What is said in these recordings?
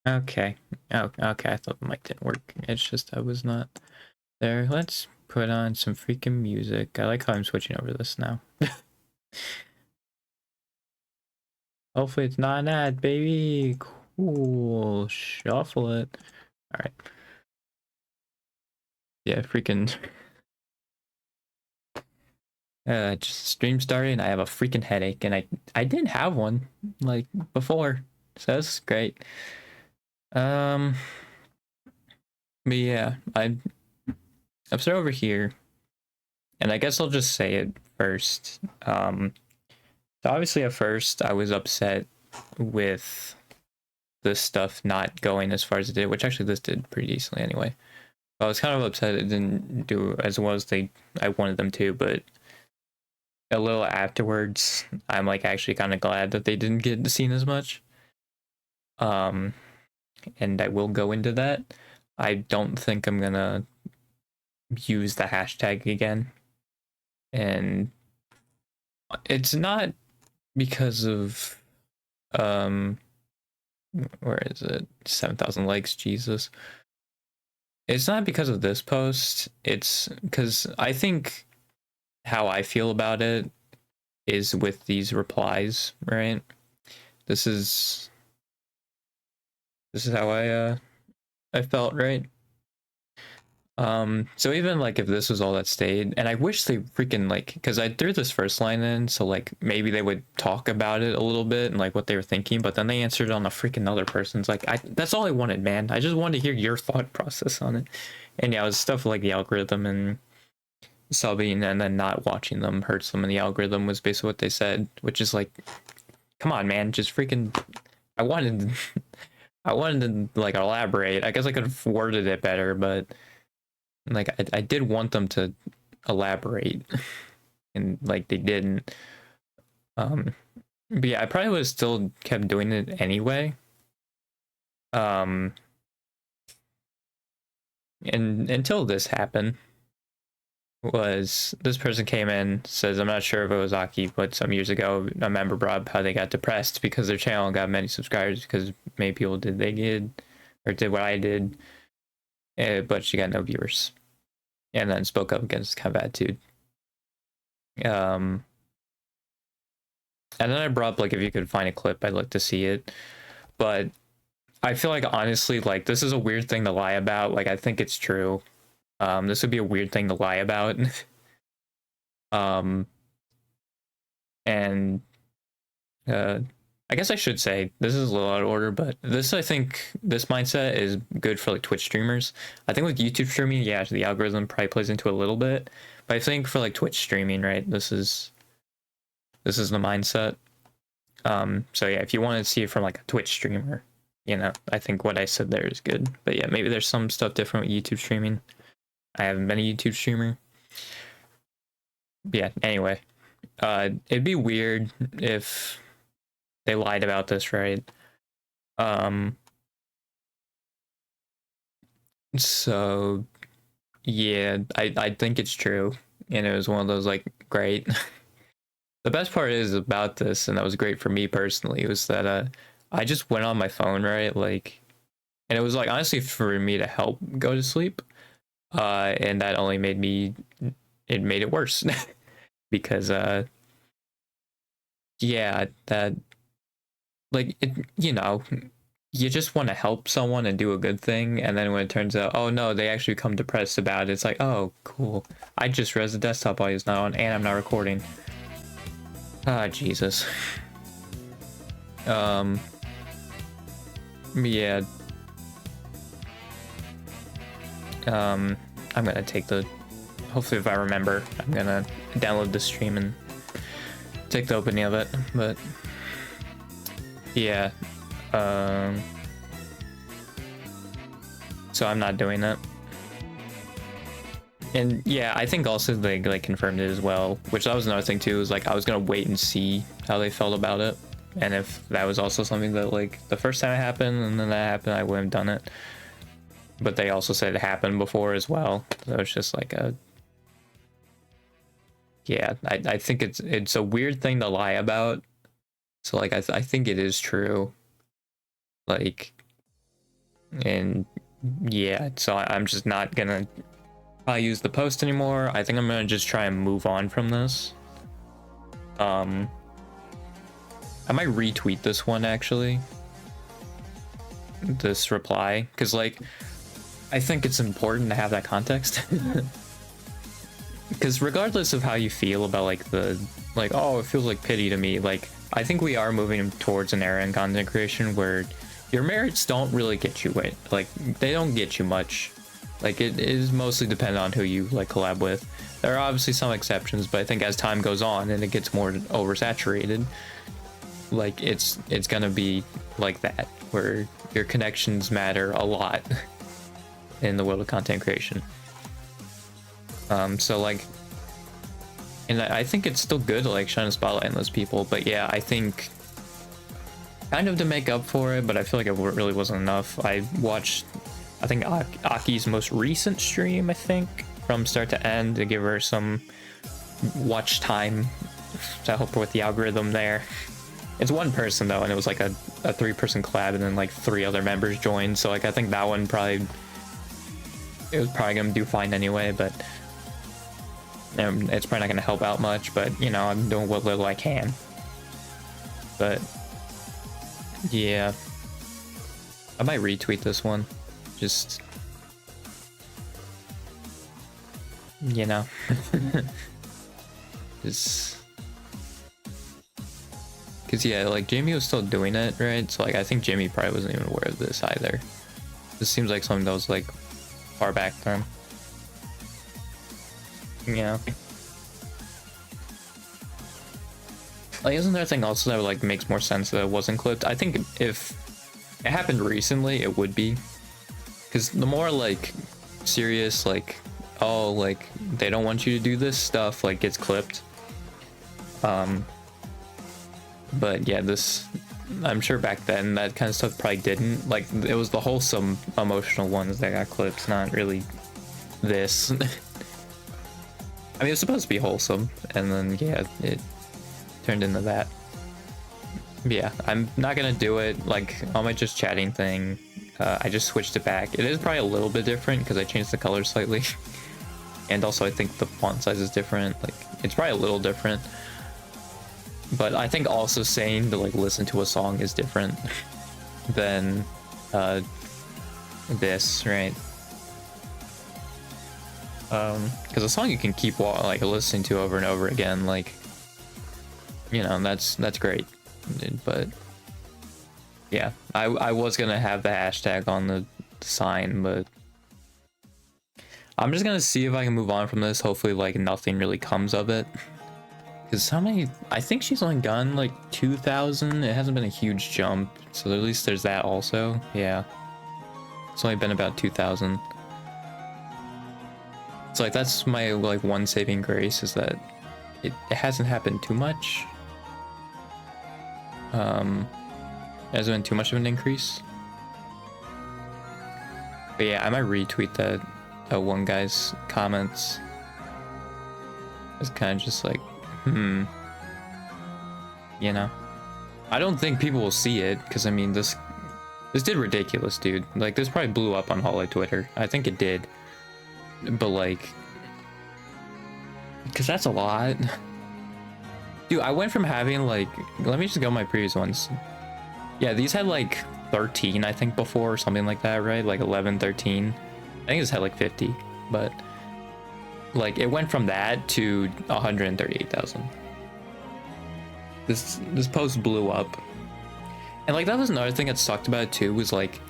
Okay. Oh, okay. I thought the mic didn't work. It's just I was not there. Let's put on some freaking music. I like how I'm switching over this now. Hopefully it's not an ad, baby. Cool. Shuffle it. All right. Yeah, freaking. Just stream started and I have a freaking headache, and I didn't have one like before, so that's great. Um, but yeah, I'm still over here, and I guess I'll just say it first. So obviously at first I was upset with this stuff not going as far as it did, which actually this did pretty decently anyway. I was kind of upset it didn't do as well as I wanted them to, but a little afterwards, I'm like actually kind of glad that they didn't get seen as much. Um, and I will go into that. I don't think I'm gonna use the hashtag again, and it's not because of um, where is it? 7,000 likes, Jesus. It's not because of this post. It's because I think how I feel about it is with these replies, right? This is this is how I felt, right? So even like if this was all that stayed, and I wish they freaking like, because I threw this first line in, so like maybe they would talk about it a little bit and like what they were thinking, but then they answered on a freaking other person's. Like, that's all I wanted, man. I just wanted to hear your thought process on it. And yeah, it was stuff like the algorithm and subbing and then not watching them hurts them in the algorithm was basically what they said, which is like, come on, man, just freaking. I wanted, I wanted to like elaborate. I guess I could have worded it better, but like I did want them to elaborate, and like they didn't. Um, but yeah, I probably would have still kept doing it anyway. Um, and until this happened, was this person came in, says, I'm not sure if it was Aki, but some years ago a member brought up how they got depressed because their channel got many subscribers because many people did or did what I did, but she got no viewers, and then spoke up against kind of attitude. Um, and then I brought up like if you could find a clip, I'd like to see it. But I feel like honestly, like this is a weird thing to lie about. Like I think it's true. This would be a weird thing to lie about. um, and I guess I should say this is a little out of order, but this I think this mindset is good for like Twitch streamers. I think with YouTube streaming, yeah, the algorithm probably plays into it a little bit, but I think for like Twitch streaming, right, this is the mindset. So yeah, if you want to see it from like a Twitch streamer, you know, I think what I said there is good. But yeah, maybe there's some stuff different with YouTube streaming. I haven't been a YouTube streamer. Yeah, anyway. It'd be weird if they lied about this, right? Um so yeah, I think it's true. And it was one of those like great. The best part is about this, and that was great for me personally, was that I just went on my phone, right? Like, and it was like honestly for me to help go to sleep. And that only made it worse because yeah, that like it, you know, you just want to help someone and do a good thing, and then when it turns out, oh no, they actually become depressed about it, it's like, oh cool, I just realized the desktop audio is not on and I'm not recording. Ah, Jesus. um yeah. I'm gonna take the, hopefully if I remember, I'm gonna download the stream and take the opening of it, but yeah. um so I'm not doing it. And yeah, I think also they like confirmed it as well, which that was another thing too, is like I was gonna wait and see how they felt about it, and if that was also something that like the first time it happened and then that happened, I wouldn't have done it. But they also said it happened before as well, so it's just like a, yeah, I think it's a weird thing to lie about. So like I think it is true. Like And yeah, so I'm just not gonna use the post anymore. I think I'm gonna just try and move on from this. I might retweet this one actually, this reply, because like I think it's important to have that context. Because regardless of how you feel about like oh, it feels like pity to me, like I think we are moving towards an era in content creation where your merits don't really get you it, like they don't get you much. Like it is mostly dependent on who you like collab with. There are obviously some exceptions, but I think as time goes on and it gets more oversaturated, like it's gonna be like that, where your connections matter a lot in the world of content creation. So like, and I think it's still good to like shine a spotlight on those people, but yeah, I think kind of to make up for it, but I feel like it really wasn't enough. I watched, I think Aki's most recent stream, I think, from start to end, to give her some watch time to help her with the algorithm there. It's one person though, and it was like a 3-person collab, and then like 3 other members joined, so like I think that one it was probably gonna do fine anyway, but it's probably not gonna help out much, but you know, I'm doing what little I can. But yeah, I might retweet this one, just, you know. Just because yeah, like Jamie was still doing it, right? So like I think Jamie probably wasn't even aware of this either. This seems like something that was like far back from him. Yeah. Like, isn't there a thing also that like makes more sense that it wasn't clipped? I think if it happened recently, it would be, because the more like serious, like, oh, like they don't want you to do this stuff, like gets clipped. But yeah, this, I'm sure back then that kind of stuff probably didn't, like it was the wholesome emotional ones that got clipped, not really this. I mean, it's supposed to be wholesome, and then yeah, it turned into that. But yeah, I'm not gonna do it like on my just chatting thing. I just switched it back. It is probably a little bit different because I changed the color slightly. And also I think the font size is different. Like it's probably a little different. But I think also saying to like listen to a song is different than this, right? Because a song you can keep like listening to over and over again, like, you know, that's great. But yeah, I was gonna have the hashtag on the sign, but I'm just gonna see if I can move on from this. Hopefully like nothing really comes of it. Because how many, I think she's only gotten like 2,000. It hasn't been a huge jump, so at least there's that also. Yeah, it's only been about 2,000. So like that's my like one saving grace, is that it hasn't happened too much. It hasn't been too much of an increase. But yeah, I might retweet that one guy's comments. It's kind of just like, you know, I don't think people will see it, because I mean this did ridiculous, dude. Like this probably blew up on Hollow Twitter. I think it did, but like, because that's a lot. Dude, I went from having like, let me just go my previous ones. Yeah, these had like 13 I think before, or something like that, right? Like 11, 13. I think this had like 50, but like it went from that to 138,000. This post blew up. And like that was another thing that sucked about it too, was like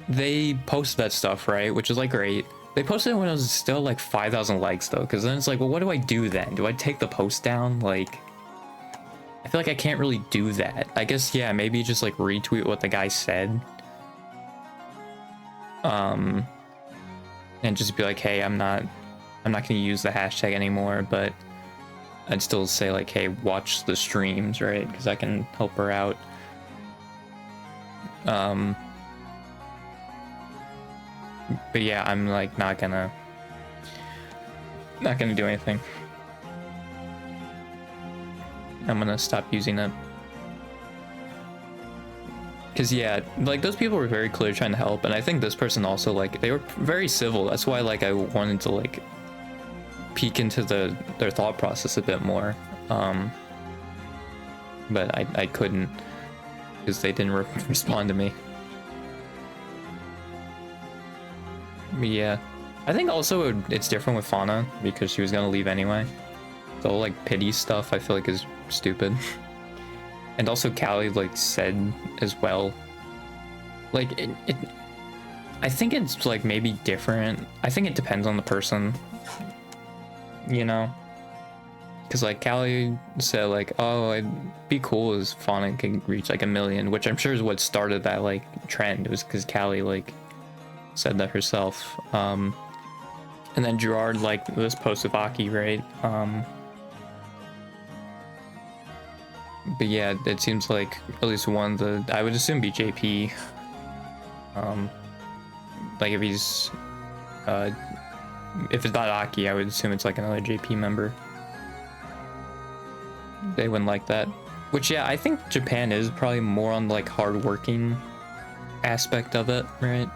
they posted that stuff, right? Which is like great. They posted it when it was still like 5,000 likes though, because then it's like, well, what do I do then? Do I take the post down? Like, I feel like I can't really do that. I guess, yeah, maybe just like retweet what the guy said. And just be like, hey, I'm not gonna use the hashtag anymore, but I'd still say like, hey, watch the streams, right? Because I can help her out. But yeah, I'm like not gonna do anything. I'm gonna stop using it. Because yeah, like those people were very clear trying to help, and I think this person also, like, they were very civil. That's why like I wanted to like peek into their thought process a bit more, but I couldn't because they didn't respond to me. But yeah, I think also it's different with Fauna because she was gonna leave anyway. The whole like pity stuff I feel like is stupid. And also Callie like said as well, like I think it's like maybe different. I think it depends on the person, you know, because like Callie said like, oh, it'd be cool as Fauna can reach like 1 million, which I'm sure is what started that like trend. It was because Callie like said that herself. And then Gerard like this post of Aki, right? But yeah, it seems like at least one of the, I would assume be JP. Like if he's, if it's not Aki, I would assume it's like another JP member. They wouldn't like that. Which yeah, I think Japan is probably more on like hardworking aspect of it, right?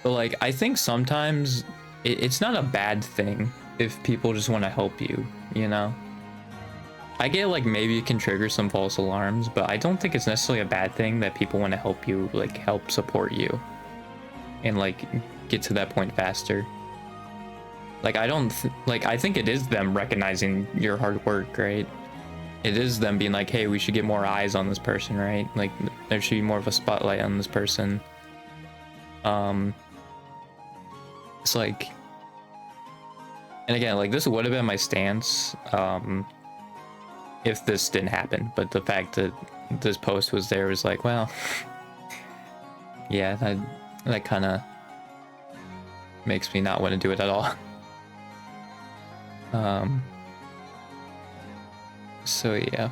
But like I think sometimes it's not a bad thing if people just want to help you, you know? I get like maybe it can trigger some false alarms, but I don't think it's necessarily a bad thing that people want to help you, like help support you and like get to that point faster. Like I don't like, I think it is them recognizing your hard work, right? It is them being like, hey, we should get more eyes on this person, right? Like there should be more of a spotlight on this person. It's like, and again, like this would have been my stance if this didn't happen, but the fact that this post was there was like, well, yeah, that kind of makes me not want to do it at all. So yeah.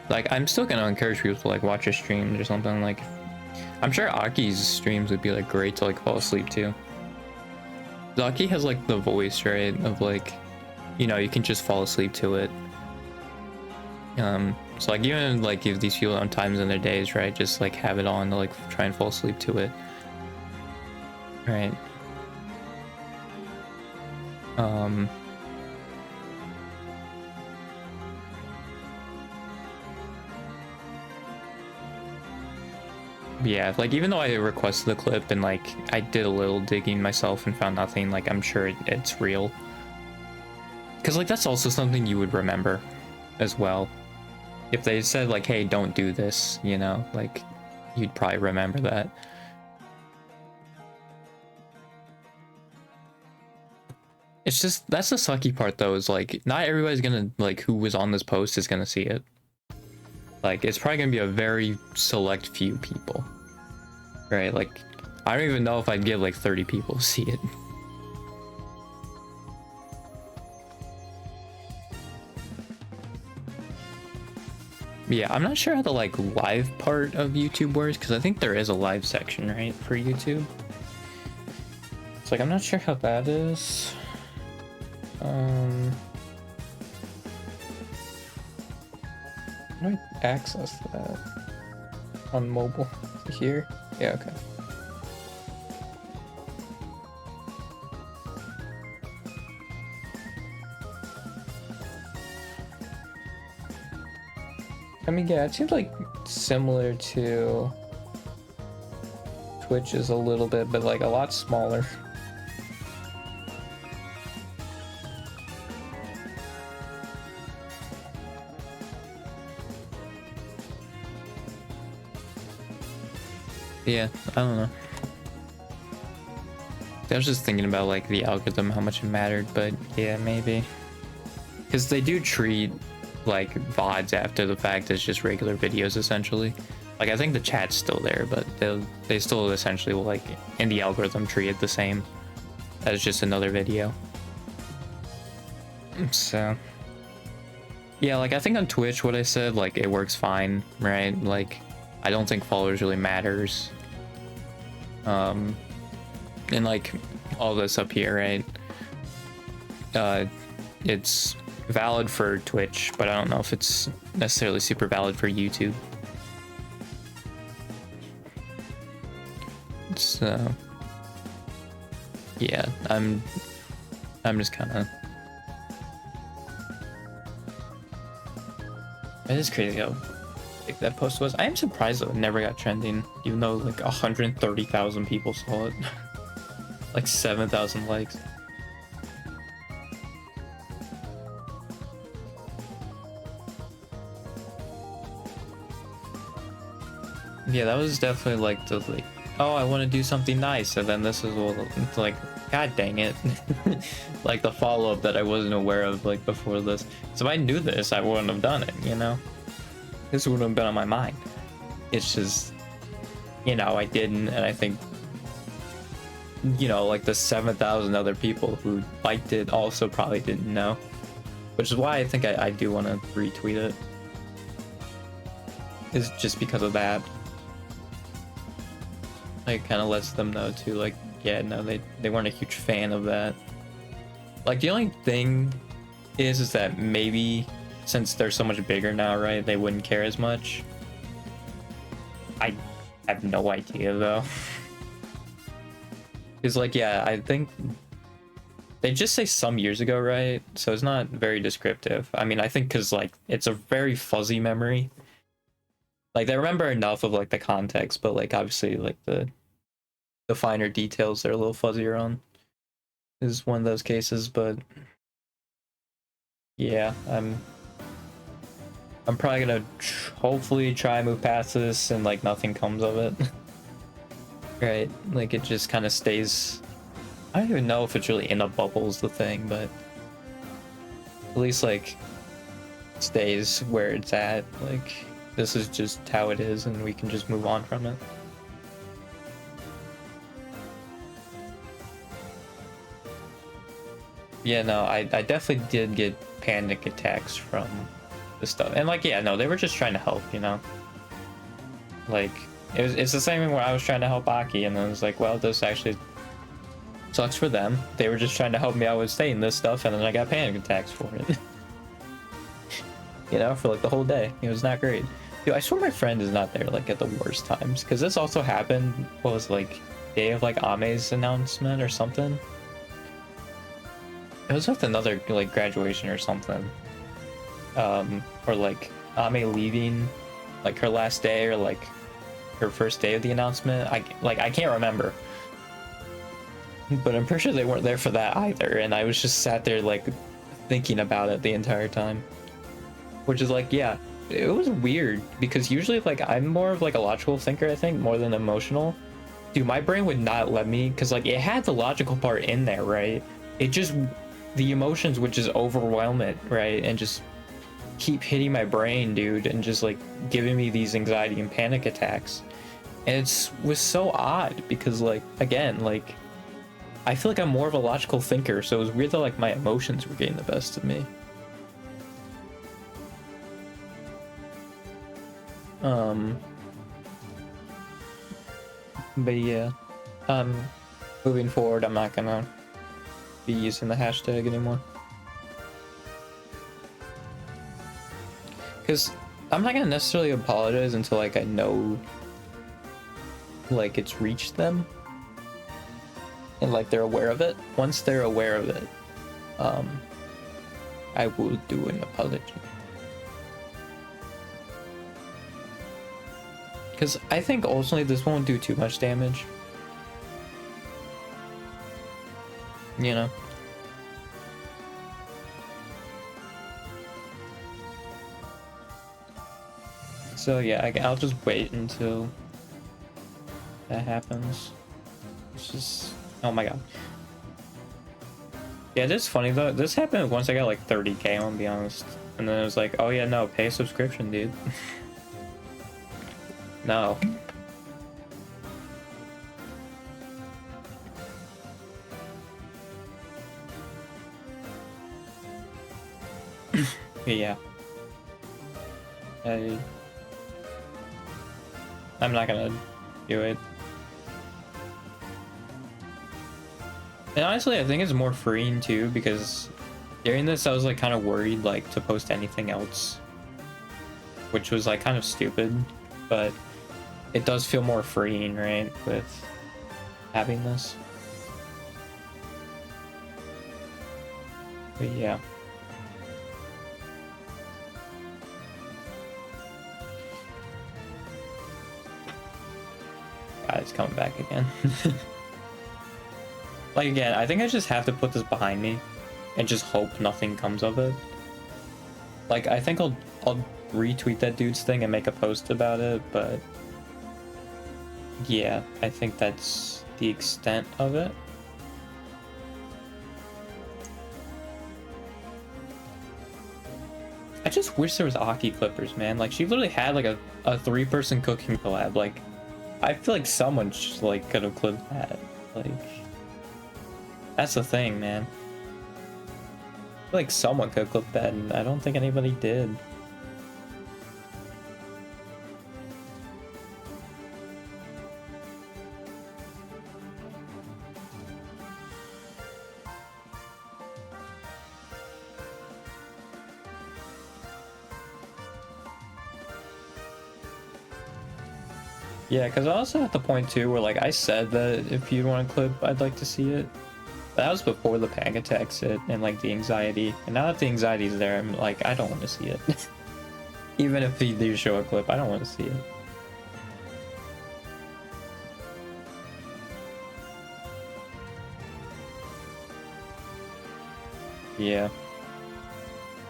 Like, I'm still gonna encourage people to like watch his streams or something. Like, I'm sure Aki's streams would be like great to like fall asleep to. Aki has like the voice, right, of like, you know, you can just fall asleep to it. So like even like if these people on times in their days, right, just like have it on to like try and fall asleep to it, right? Yeah, like even though I requested the clip and like I did a little digging myself and found nothing, like I'm sure it's real. Because like that's also something you would remember as well. If they said like, hey, don't do this, you know, like you'd probably remember that. It's just, that's the sucky part though, is like not everybody's gonna, like who was on this post is gonna see it. Like it's probably gonna be a very select few people, right? Like I don't even know if I'd get like 30 people to see it. Yeah, I'm not sure how the like live part of YouTube works, because I think there is a live section, right, for YouTube. It's like I'm not sure how that is. How do I access that on mobile? Here? Yeah, okay. I mean, yeah, it seems like similar to Twitch's a little bit, but like a lot smaller. Yeah, I don't know. I was just thinking about like the algorithm, how much it mattered, but yeah, maybe. Because they do treat like VODs after the fact as just regular videos essentially. Like I think the chat's still there, but they still essentially will like in the algorithm treat it the same as just another video. So yeah, like I think on Twitch what I said, like it works fine, right? Like I don't think followers really matters. and like all this up here, right? It's valid for Twitch, but I don't know if it's necessarily super valid for YouTube. So yeah, I'm just kind of. It is crazy how big that post was. I am surprised that it never got trending, even though like 130,000 people saw it. Like 7,000 likes. Yeah, that was definitely like the like, oh, I want to do something nice, and then this is like, god dang it. Like the follow-up that I wasn't aware of like before this. So if I knew this, I wouldn't have done it, you know? This wouldn't have been on my mind. It's just, you know, I didn't, and I think, you know, like the 7,000 other people who liked it also probably didn't know. Which is why I think I do want to retweet it. Is just because of that. It kind of lets them know too, like, yeah, no, they weren't a huge fan of that. Like, the only thing is that maybe since they're so much bigger now, right, they wouldn't care as much. I have no idea though. Because like, yeah, I think they just say some years ago, right? So it's not very descriptive. I mean, I think because like it's a very fuzzy memory. Like they remember enough of like the context, but like obviously like the finer details they're a little fuzzier on is one of those cases. But yeah, I'm probably gonna hopefully try and move past this and like nothing comes of it. Right, like it just kind of stays. I don't even know if it's really in a bubble is the thing, but at least like stays where it's at. Like this is just how it is and we can just move on from it. Yeah, no, I definitely did get panic attacks from this stuff. And like, yeah, no, they were just trying to help, you know? Like, it's the same thing where I was trying to help Aki, and then it was like, well, this actually sucks for them. They were just trying to help me out with saying this stuff, and then I got panic attacks for it. You know, for like the whole day. It was not great. Dude, I swear my friend is not there like at the worst times, because this also happened, what was like, day of like Ame's announcement or something? It was with another like graduation or something. Or like Ame leaving like her last day or like her first day of the announcement. I can't remember. But I'm pretty sure they weren't there for that either, and I was just sat there like thinking about it the entire time. Which is like, yeah, it was weird because usually like I'm more of like a logical thinker, I think, more than emotional. Dude, my brain would not let me, because like it had the logical part in there, right? It just, the emotions would just overwhelm it, right? And just keep hitting my brain, dude, and just like giving me these anxiety and panic attacks. And it was so odd because like, again, like I feel like I'm more of a logical thinker, so it was weird that like my emotions were getting the best of me. But yeah, moving forward, I'm not gonna be using the hashtag anymore. Because I'm not gonna necessarily apologize until like I know like it's reached them. And like they're aware of it. Once they're aware of it, I will do an apology. Because I think ultimately this won't do too much damage. You know? So yeah, I'll just wait until that happens. It's just, oh my god. Yeah, this is funny though. This happened once I got like 30k, I'm gonna be honest. And then it was like, oh yeah, no, pay a subscription, dude. No. Yeah. I'm not gonna do it. And honestly, I think it's more freeing too, because during this I was like kind of worried like to post anything else, which was like kind of stupid, but it does feel more freeing, right, with having this. But yeah. God, it's coming back again. Like, again, I think I just have to put this behind me and just hope nothing comes of it. Like, I think I'll retweet that dude's thing and make a post about it, but yeah, I think that's the extent of it. I just wish there was Aki Clippers, man. Like, she literally had like a 3-person cooking collab. Like, I feel like someone just like could have clipped that. Like, that's the thing, man. I feel like someone could clip that, and I don't think anybody did. Yeah, because I also at the point too where like I said that if you want to clip, I'd like to see it. That was before the panic attacks hit and like the anxiety. And now that the anxiety is there, I'm like, I don't want to see it. Even if they do show a clip, I don't want to see it. Yeah.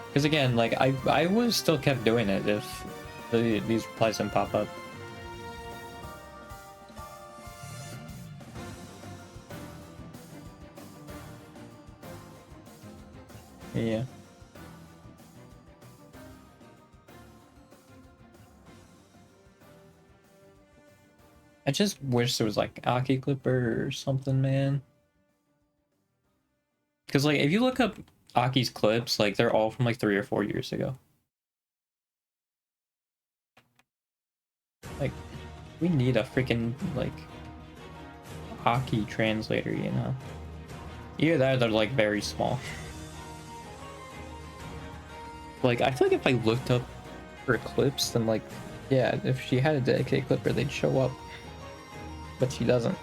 Because again, like I was still kept doing it if these replies didn't pop up. Yeah. I just wish there was like Aki Clipper or something, man. Because like if you look up Aki's clips, like they're all from like 3 or 4 years ago. Like we need a freaking like Aki translator, you know? Either that or they're like very small. Like I feel like if I looked up her clips, then like yeah, if she had a dedicated clipper, they'd show up. But she doesn't.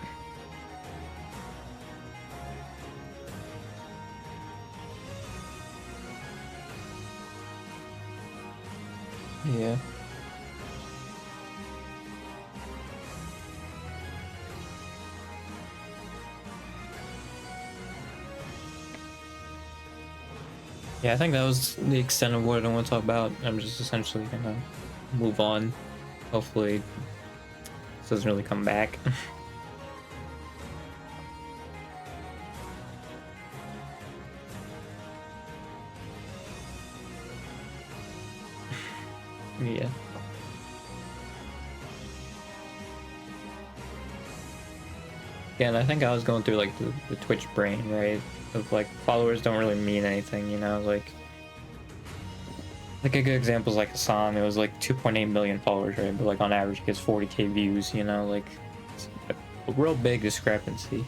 Yeah. Yeah, I think that was the extent of what I want to talk about. I'm just essentially gonna move on. Hopefully this doesn't really come back. Yeah. Yeah, and I think I was going through like the Twitch brain, right? Of like followers don't really mean anything, you know, like a good example is like Hassan. It was like 2.8 million followers, right? But like on average, he gets 40k views. You know, like it's a real big discrepancy.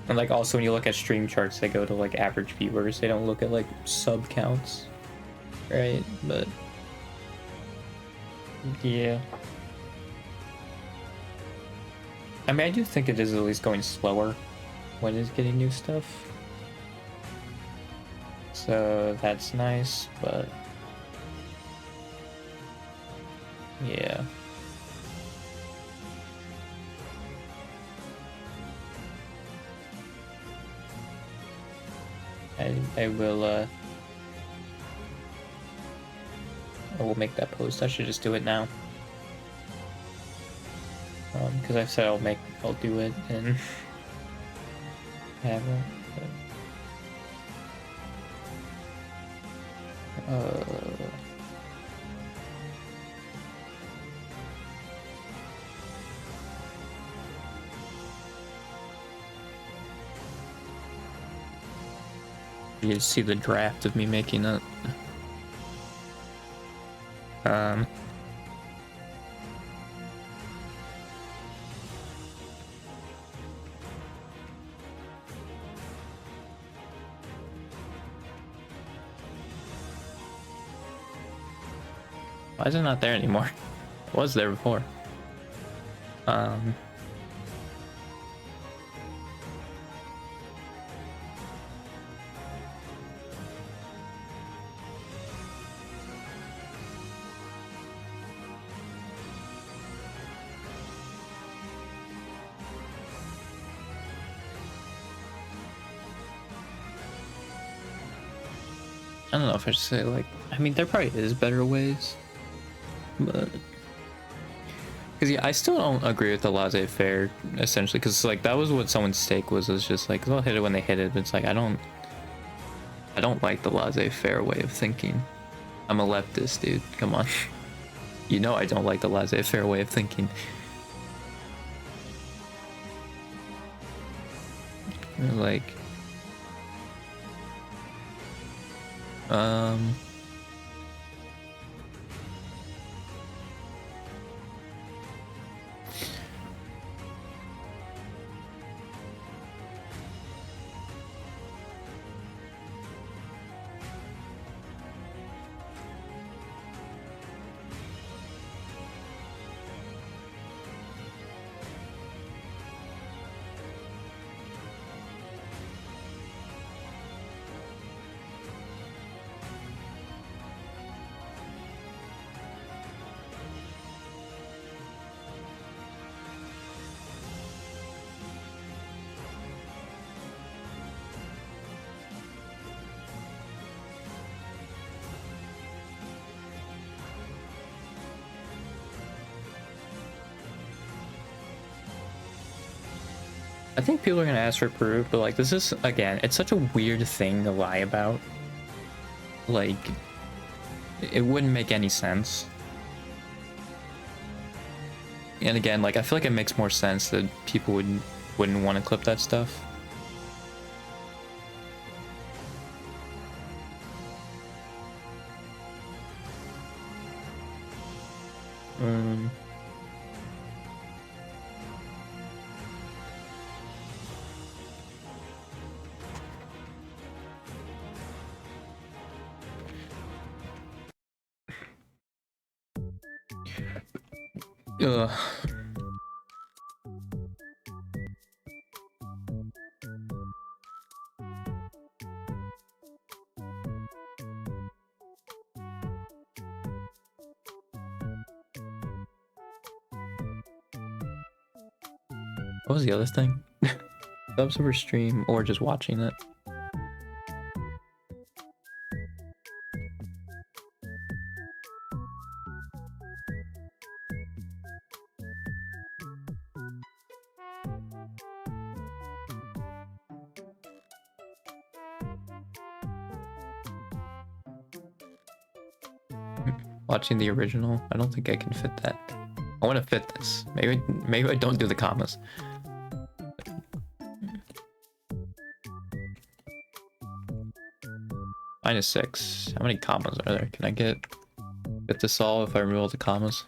And like also when you look at stream charts, they go to like average viewers. They don't look at like sub counts, right? But yeah, I mean, I do think it is at least going slower when it's getting new stuff. So that's nice, but yeah. I will make that post. I should just do it now. Because I said I'll do it and have it. But, you see the draft of me making it. Why is it not there anymore? It was there before. I don't know if I should say, like, I mean, there probably is better ways, but because yeah, I still don't agree with the laissez-faire essentially, because like that was what someone's take was just like they'll hit it when they hit it, but it's like I don't like the laissez-faire way of thinking. I'm a leftist, dude. Come on. You know I don't like the laissez-faire way of thinking. Like, I think people are gonna ask for proof, but like this is again, it's such a weird thing to lie about. Like, it wouldn't make any sense. And again, like I feel like it makes more sense that people wouldn't want to clip that stuff. Ugh. What was the other thing? Subs over stream or just watching it? Watching the original? I don't think I can fit that. I want to fit this. Maybe I don't do the commas. -6. How many commas are there? Can I get this all if I remove all the commas?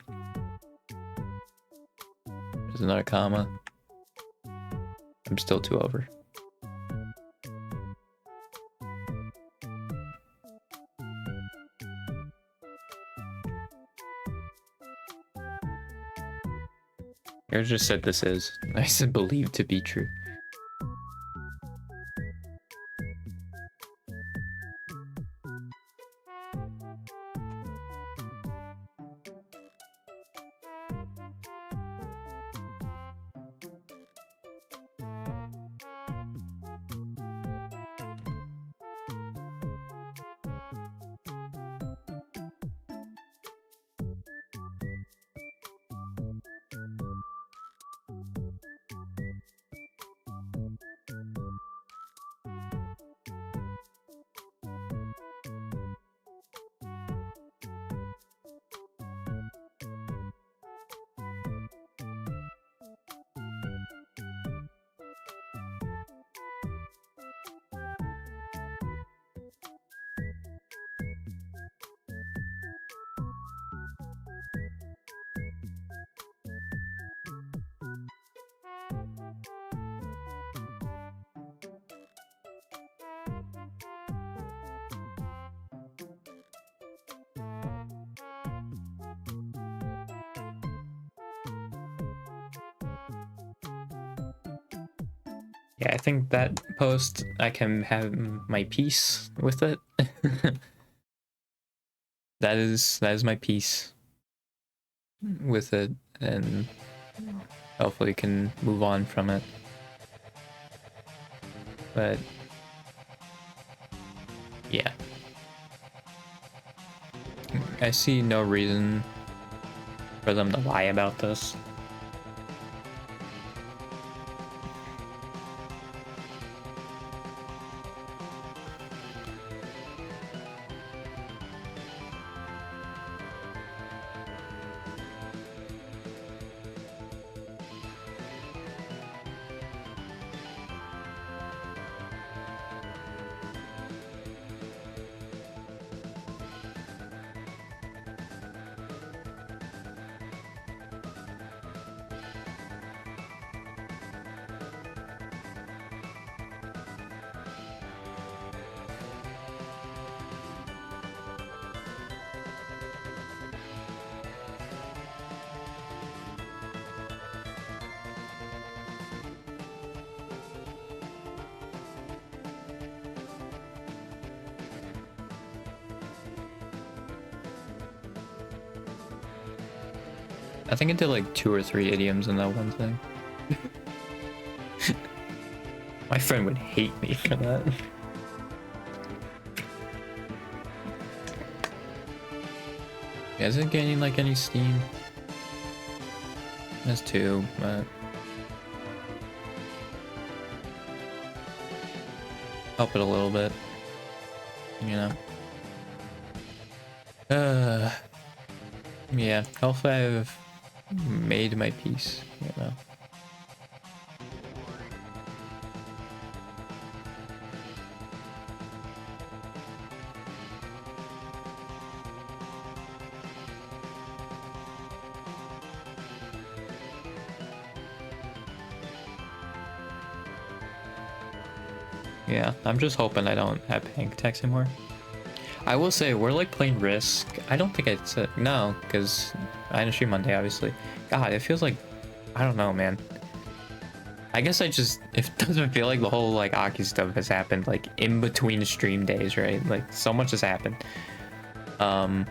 There's another comma. I'm still 2 over. I just said this is. I said believed to be true. Yeah, I think that post, I can have my peace with it. That is my peace with it, and hopefully can move on from it. But yeah, I see no reason for them to lie about this. I think I did like 2 or 3 idioms in that one thing. My friend would hate me for that. Yeah, is it gaining like any steam? That's 2, but help it a little bit, you know. Yeah, hopefully I've made my peace, you know. Yeah, I'm just hoping I don't have panic attacks anymore. I will say, we're like playing Risk. I don't think I'd say no, because I didn't stream Monday, obviously. God, it feels like, I don't know, man. I guess it doesn't feel like the whole like Aki stuff has happened like in between stream days, right? Like so much has happened. But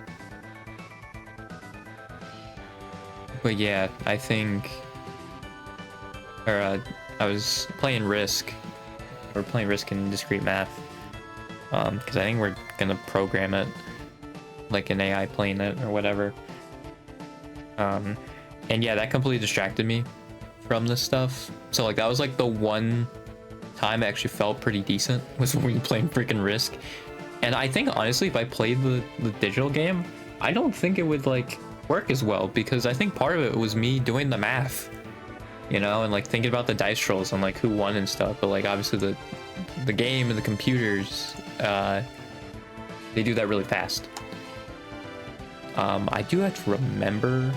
yeah, I think, I was playing Risk. We're playing Risk in discrete math. Because I think we're gonna program it like an AI playing it or whatever. And yeah, that completely distracted me from this stuff. So like that was like the one time I actually felt pretty decent was when we playing freaking Risk. And I think honestly, if I played the digital game, I don't think it would like work as well, because I think part of it was me doing the math, you know, and like thinking about the dice rolls and like who won and stuff. But like obviously the game and the computers, they do that really fast. I do have to remember,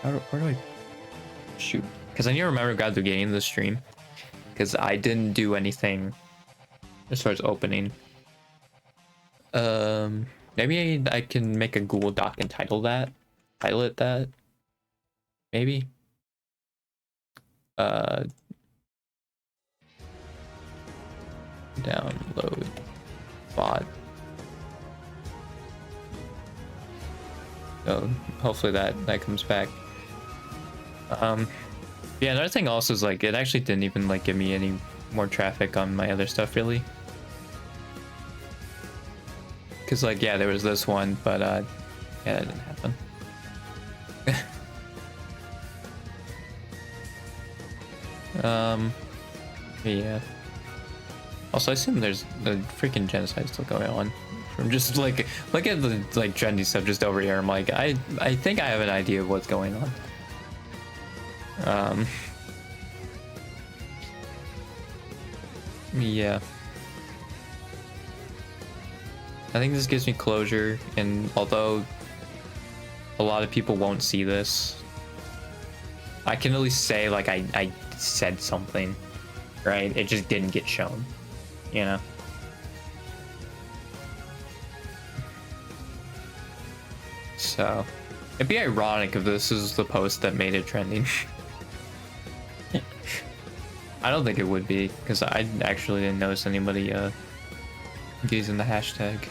where do I shoot? Because I need to remember to grab the beginning of the stream, because I didn't do anything as far as opening. Maybe I can make a Google Doc and title it that. Maybe. Download bot. So hopefully that comes back. Yeah, another thing also is like it actually didn't even like give me any more traffic on my other stuff really. Cause like yeah, there was this one, but yeah, that didn't happen. Yeah. Also, I assume there's the freaking genocide still going on. From just like look at the like trendy stuff just over here. I'm like, I think I have an idea of what's going on. Yeah. I think this gives me closure, and although a lot of people won't see this, I can at least say like I said something, right? It just didn't get shown, you know? So it'd be ironic if this is the post that made it trending. I don't think it would be, because I actually didn't notice anybody using the hashtag.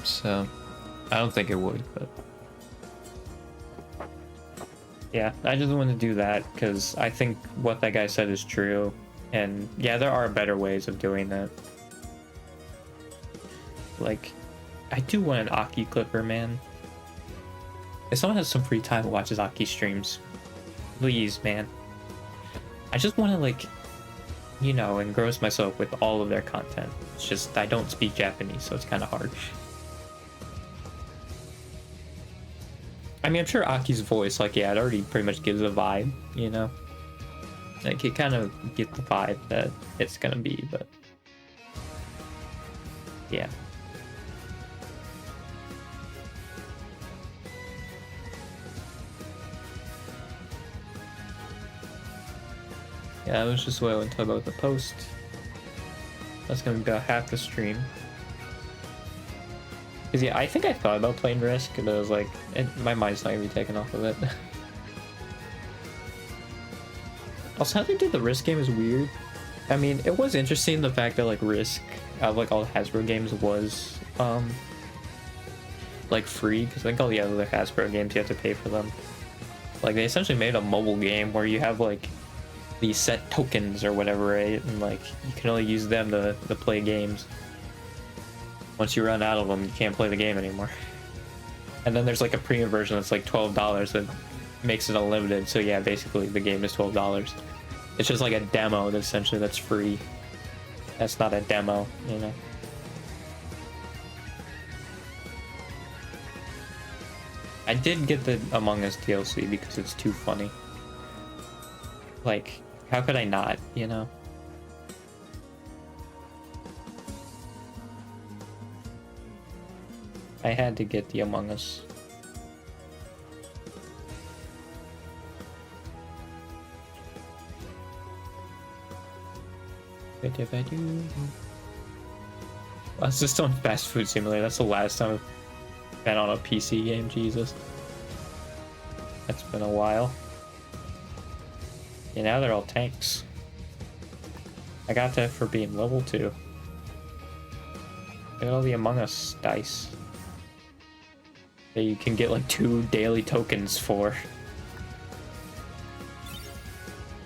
So I don't think it would, but yeah, I just want to do that because I think what that guy said is true. And yeah, there are better ways of doing that. Like, I do want an Aki clipper, man. If someone has some free time and watches Aki streams, please, man. I just want to, like, you know, engross myself with all of their content. It's just, I don't speak Japanese, so it's kind of hard. I mean, I'm sure Aki's voice, like, yeah, it already pretty much gives a vibe, you know? Like, you kind of get the vibe that it's gonna be, but yeah. Yeah, that was just what I want to talk about with the post. That's gonna be about half the stream. Because yeah, I think I thought about playing Risk, but I was like, my mind's not gonna be taken off of it. Also, how they did the Risk game is weird. I mean, it was interesting the fact that like Risk, out of like all the Hasbro games, was like free, because I think all the other Hasbro games you have to pay for them. Like they essentially made a mobile game where you have like these set tokens or whatever, right? And like you can only use them to play games. Once you run out of them, you can't play the game anymore. And then there's like a premium version that's like $12 that makes it unlimited. So yeah, basically the game is $12. It's just like a demo that essentially that's free. That's not a demo, you know. I did get the Among Us DLC because it's too funny. Like, how could I not, you know? I had to get the Among Us. I was just on Fast Food Simulator. That's the last time I've been on a PC game, Jesus. That's been a while. Yeah, now they're all tanks. I got that for being level 2. Look at all the Among Us dice that you can get like 2 daily tokens for.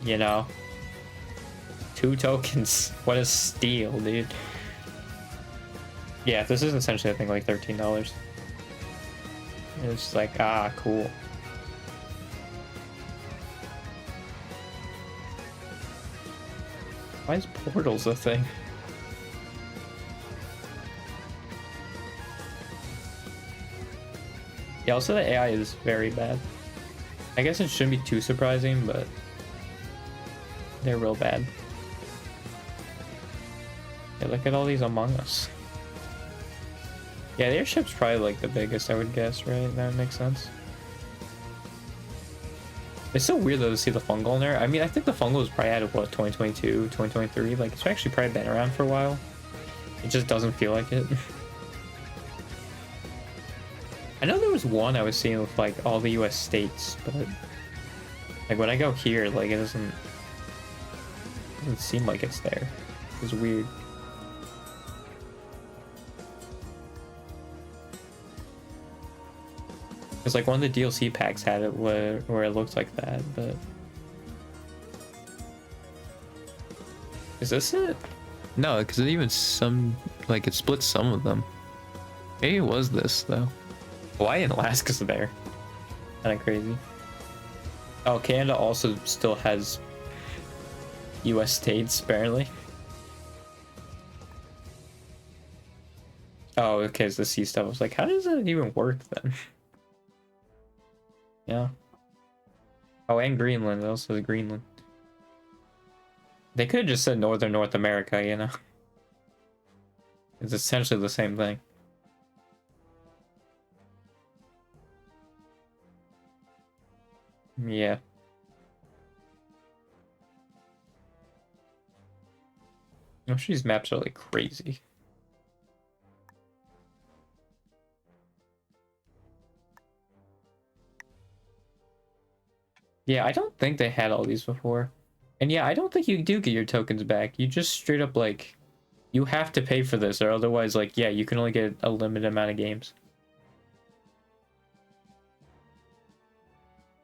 You know? 2 tokens. What a steal, dude. Yeah, this is essentially I think like $13. It's like, ah, cool. Why is Portals a thing? Yeah, also the AI is very bad. I guess it shouldn't be too surprising, but they're real bad. Yeah, look at all these Among Us. Yeah, the airship's probably like the biggest, I would guess, right? That makes sense. It's so weird though to see the fungal in there. I mean, I think the fungal was probably out of what, 2022, 2023? Like, it's actually probably been around for a while. It just doesn't feel like it. I know there was one I was seeing with like all the US states, but like when I go here, like it doesn't seem like it's there. It's weird. Because like one of the DLC packs had it where it looked like that, but is this it? No, because even some like it splits some of them. Maybe it was this though. Hawaii and Alaska's there. Kind of crazy. Oh, Canada also still has US states apparently. Oh, okay, it's the sea stuff. I was like, how does that even work then? Yeah. Oh, and Greenland. It also is Greenland. They could have just said Northern North America, you know? It's essentially the same thing. Yeah. Oh, these maps are like crazy. Yeah, I don't think they had all these before. And yeah, I don't think you do get your tokens back. You just straight up like, you have to pay for this, or otherwise, like, yeah, you can only get a limited amount of games.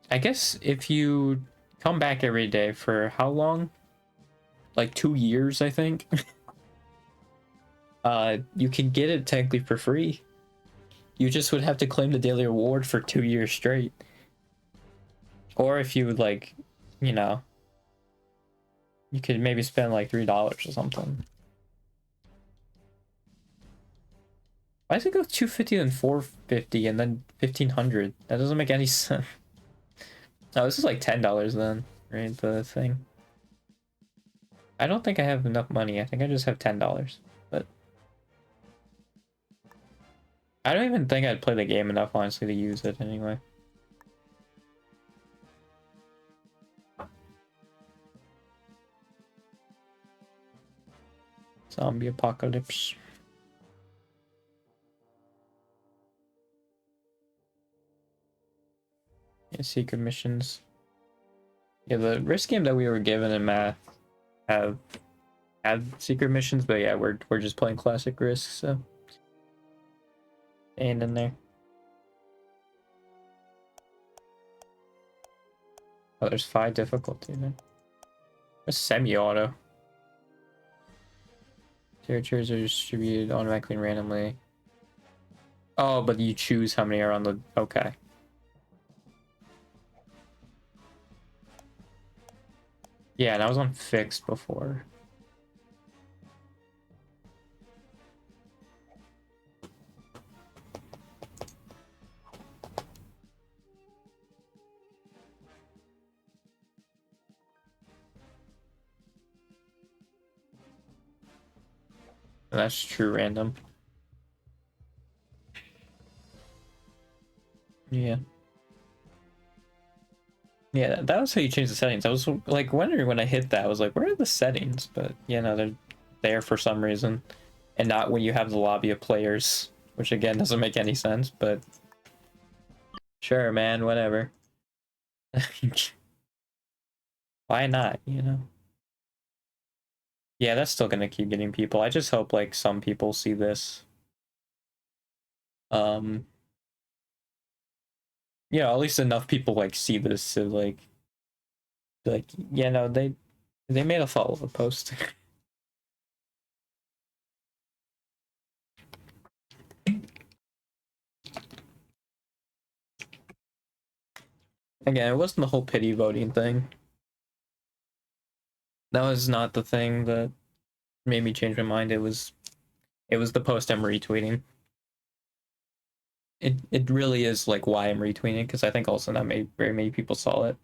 I guess if you come back every day for how long? Like 2 years, I think. You can get it technically for free. You just would have to claim the daily reward for 2 years straight. Or if you would like, you know, you could maybe spend like $3 or something. Why does it go 250 and 450 and then 1500? That doesn't make any sense. Oh, this is like $10 then, right? The thing. I don't think I have enough money. I think I just have $10. But I don't even think I'd play the game enough, honestly, to use it anyway. Zombie apocalypse. Yeah, secret missions. Yeah, the risk game that we were given in math have secret missions, but yeah, we're just playing classic risk, so ain't in there. Oh, there's 5 difficulty then. A semi-auto. Territories are distributed automatically and randomly. Oh, but you choose how many are on the... Okay. Yeah, and I was on fixed before. That's true random. Yeah. Yeah, that was how you change the settings. I was like wondering when I hit that, I was like, where are the settings? But yeah, no, they're there for some reason. And not when you have the lobby of players, which again doesn't make any sense, but sure, man, whatever. Why not, you know? Yeah, that's still gonna keep getting people. I just hope like some people see this. You know, at least enough people like see this to like you know, they made a follow-up post. Again, it wasn't the whole pity voting thing. That was not the thing that made me change my mind. It was the post I'm retweeting. It really is like why I'm retweeting, because I think also not very many people saw it.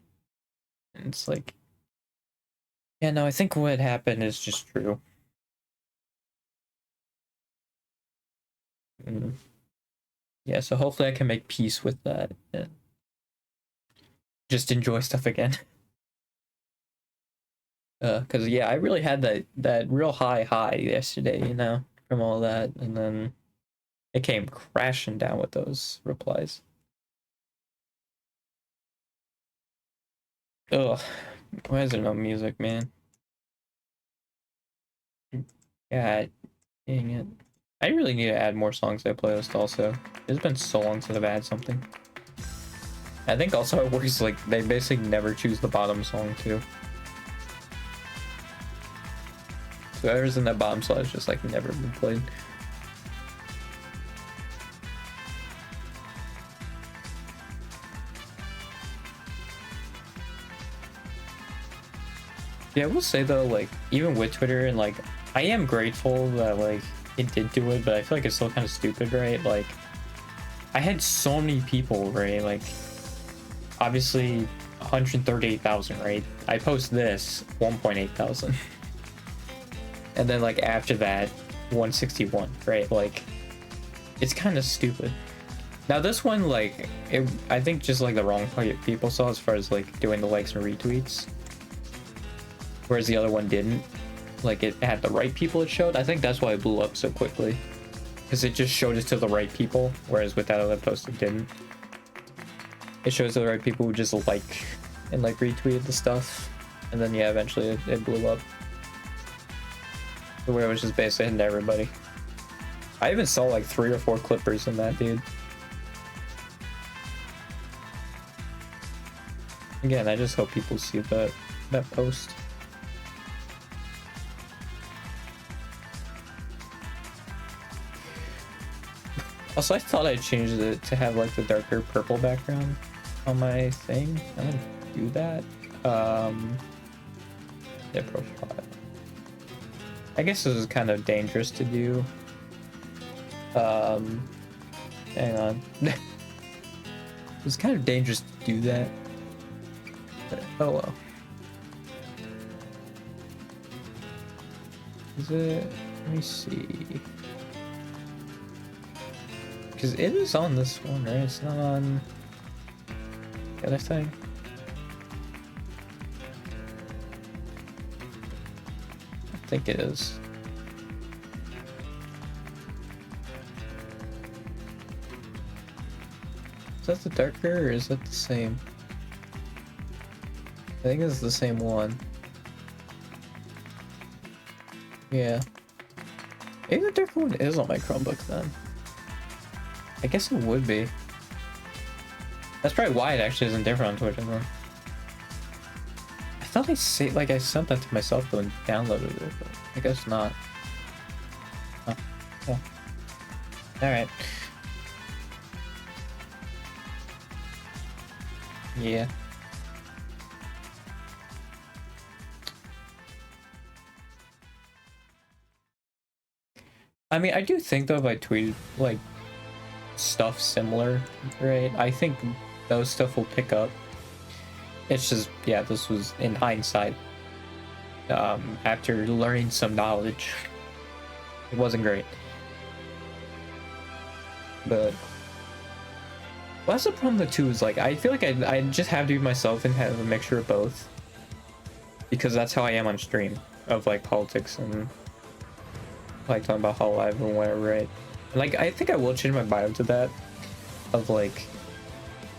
And it's like, yeah, no, I think what happened is just true. Yeah, so hopefully I can make peace with that and just enjoy stuff again. Because yeah, I really had that real high yesterday, you know, from all that, and then it came crashing down with those replies. Ugh, why is there no music, man? God dang it. I really need to add more songs to that playlist also. It's been so long since I've had something. I think also it works like they basically never choose the bottom song too. So whoever's in that bottom slot is just like never been played. Yeah, I will say though, like, even with Twitter, and like, I am grateful that like it did do it, but I feel like it's still kind of stupid, right? Like, I had so many people, right? Like, obviously 138,000, right? I post this 1.8 thousand. And then like after that 161, right? Like, it's kind of stupid. Now this one, like, I think just like the wrong people saw as far as like doing the likes and retweets, whereas the other one didn't. Like, it had the right people it showed. I think that's why it blew up so quickly, because it just showed it to the right people, whereas with that other post it didn't. It shows the right people who just like and like retweeted the stuff, and then yeah, eventually it blew up. Where it was just basically hitting everybody. I even saw like 3 or 4 clippers in that, dude. Again, I just hope people see that post. Also, I thought I changed it to have like the darker purple background on my thing. I didn't do that. Yeah, profile. I guess this is kind of dangerous to do. Hang on. It's kind of dangerous to do that. But, oh well. Is it? Let me see. Because it is on this one, right? It's not on the other thing. I think it is. Is that the darker or is that the same? I think it's the same one. Yeah. Maybe the darker one is on my Chromebook then. I guess it would be. That's probably why it actually isn't different on Twitch anymore. I thought I sent that to myself though and downloaded it, but I guess not. Oh. Yeah. Alright. Yeah. I mean, I do think though if I tweeted like stuff similar, right? I think those stuff will pick up. It's just, yeah, this was in hindsight. After learning some knowledge, it wasn't great. But well, that's the problem though too, is like I feel like I just have to be myself and have a mixture of both. Because that's how I am on stream, of like politics and like talking about Hololive or whatever, right? Like I think I will change my bio to that, of like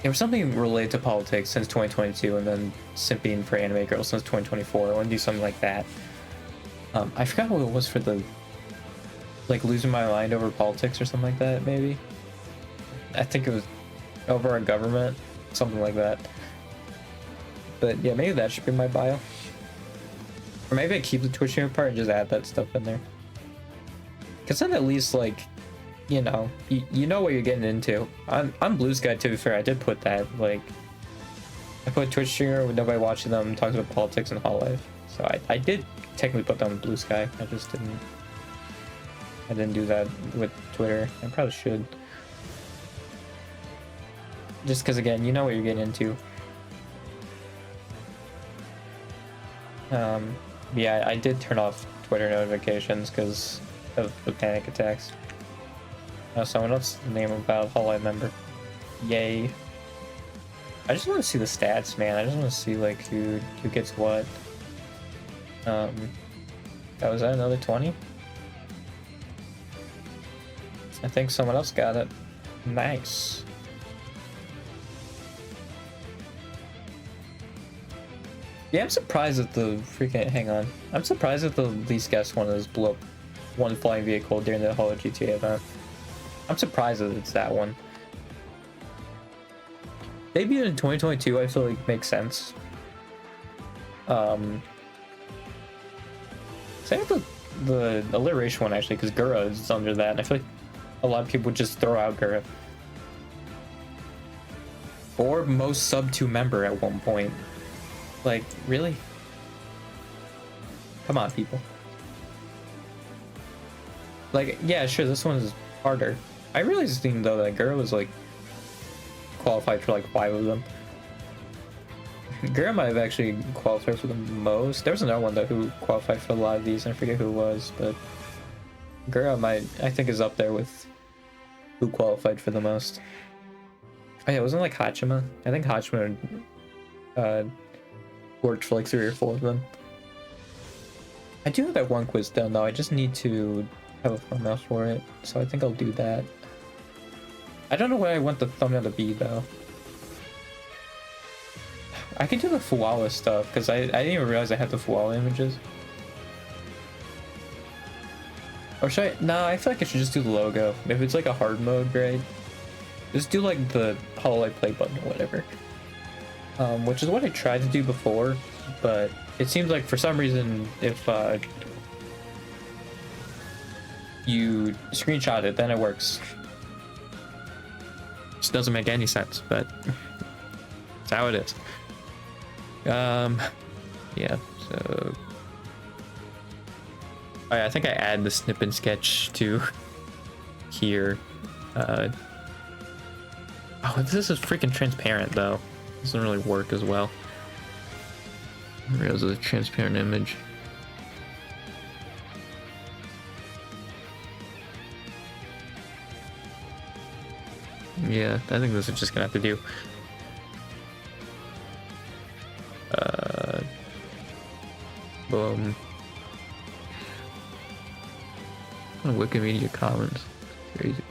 there was something related to politics since 2022 and then simping for anime girls since 2024. I want to do something like that. I forgot what it was for the like losing my mind over politics or something like that, maybe. I think it was over our government, something like that. But yeah, maybe that should be my bio. Or maybe I keep the Twitch stream part and just add that stuff in there. Cause then at least like, you know, you know what you're getting into. I'm Blue Sky, to be fair. I did put that, like, I put Twitch streamer with nobody watching them, talks about politics and Hololive. So I did technically put them on Blue Sky. I just didn't do that with Twitter. I probably should. Just because, again, you know what you're getting into. Yeah, I did turn off Twitter notifications because of the panic attacks. Someone else name about Hololive member. Yay. I just want to see the stats, man. I just want to see like who gets what. That was that another 20? I think someone else got it. Nice. Yeah, I'm surprised that the freaking hang on. I'm surprised that the least guest one is blew up one flying vehicle during the whole GTA event. I'm surprised that it's that one. Maybe in 2022 I feel like makes sense. Same with the alliteration one actually, because Gura is under that, and I feel like a lot of people would just throw out Gura. Or most sub 2 member at one point. Like, really? Come on, people. Like, yeah, sure, this one is harder. I realized though that Gura was like qualified for like 5 of them. Gura might have actually qualified for the most. There was another one though who qualified for a lot of these, and I forget who it was, but Gura I think is up there with who qualified for the most. Oh yeah, wasn't it like Hachima? I think Hachima worked for like 3 or 4 of them. I do have that one quiz done though. I just need to have a thumbnail for it, so I think I'll do that. I don't know what I want the thumbnail to be though. I can do the Fuala stuff because I didn't even realize I had the Fuala images. Or should I? No, I feel like I should just do the logo. If it's like a hard mode grade, just do like the Hololive play button or whatever. Which is what I tried to do before, but it seems like for some reason if you screenshot it, then it works. Which doesn't make any sense, but it's how it is. Yeah, so I think I add the snip and sketch to here. Oh, this is freaking transparent though. Doesn't really work as well. Realize it's a transparent image. Yeah, I think this is just gonna have to do. Boom. Wikimedia Commons. Crazy.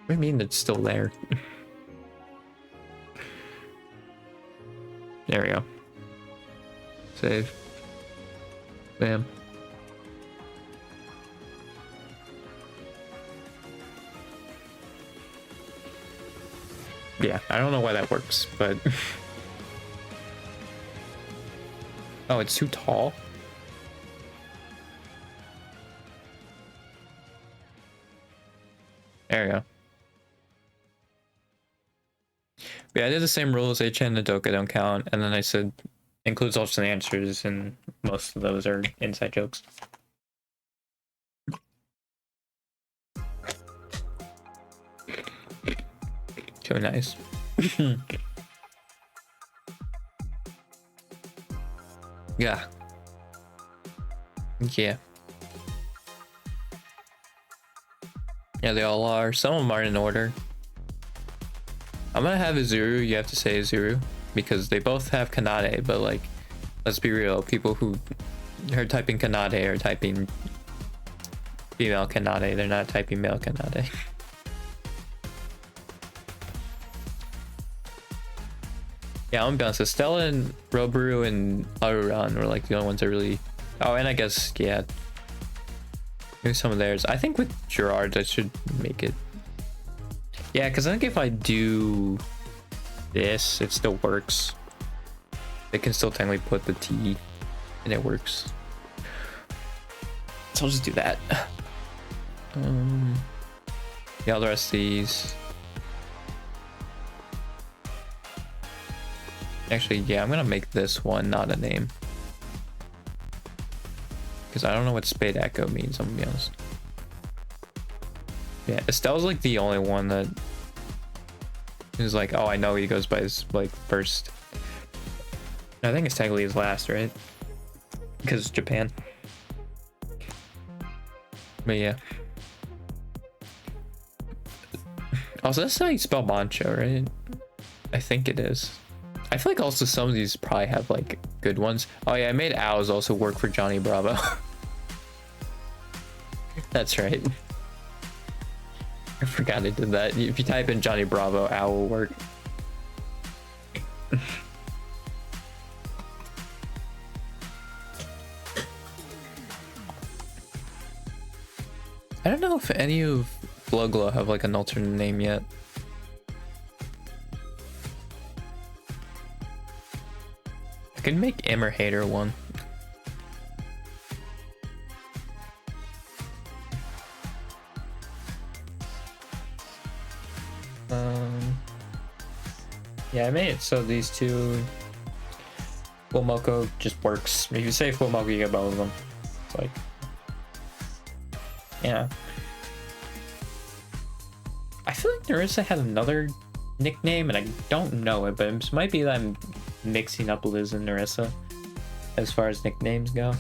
What do you mean it's still there? There we go. Save. Bam. Yeah, I don't know why that works, but... Oh, it's too tall? There we go. Yeah, I did the same rule as HN and Doka don't count, and then I said includes also the answers, and most of those are inside jokes. So nice. Yeah. Yeah. Yeah, they all are. Some of them are in order. I'm gonna have Izuru, you have to say Izuru, because they both have Kanade, but like, let's be real, people who are typing Kanade are typing female Kanade, they're not typing male Kanade. Yeah, I'm gonna be honest, Estella and Roboru and Aruran were like the only ones that really... Oh, and I guess, yeah, maybe some of theirs. I think with Gerard, I should make it... Yeah, because I think if I do this, it still works. They can still technically put the T, and it works. So I'll just do that. Yeah, all the rest of these. Actually, yeah, I'm gonna make this one not a name. Because I don't know what Spade Echo means, I'm gonna be honest. Yeah, Estelle's like the only one that is like, oh, I know he goes by his like first. I think it's technically his last, right? Because it's Japan. But yeah. Also, that's how you spell Mancho, right? I think it is. I feel like also some of these probably have like good ones. Oh yeah, I made owls also work for Johnny Bravo. That's right. I forgot I did that. If you type in Johnny Bravo, owl will work. I don't know if any of Glowglow have like an alternate name yet. I could make Immer Hater one. Yeah, I made it so these two Fullmoko just works. If you say Fullmoko, you get both of them. It's like, yeah. I feel like Nerissa had another nickname and I don't know it, but it might be that I'm mixing up Liz and Nerissa as far as nicknames go.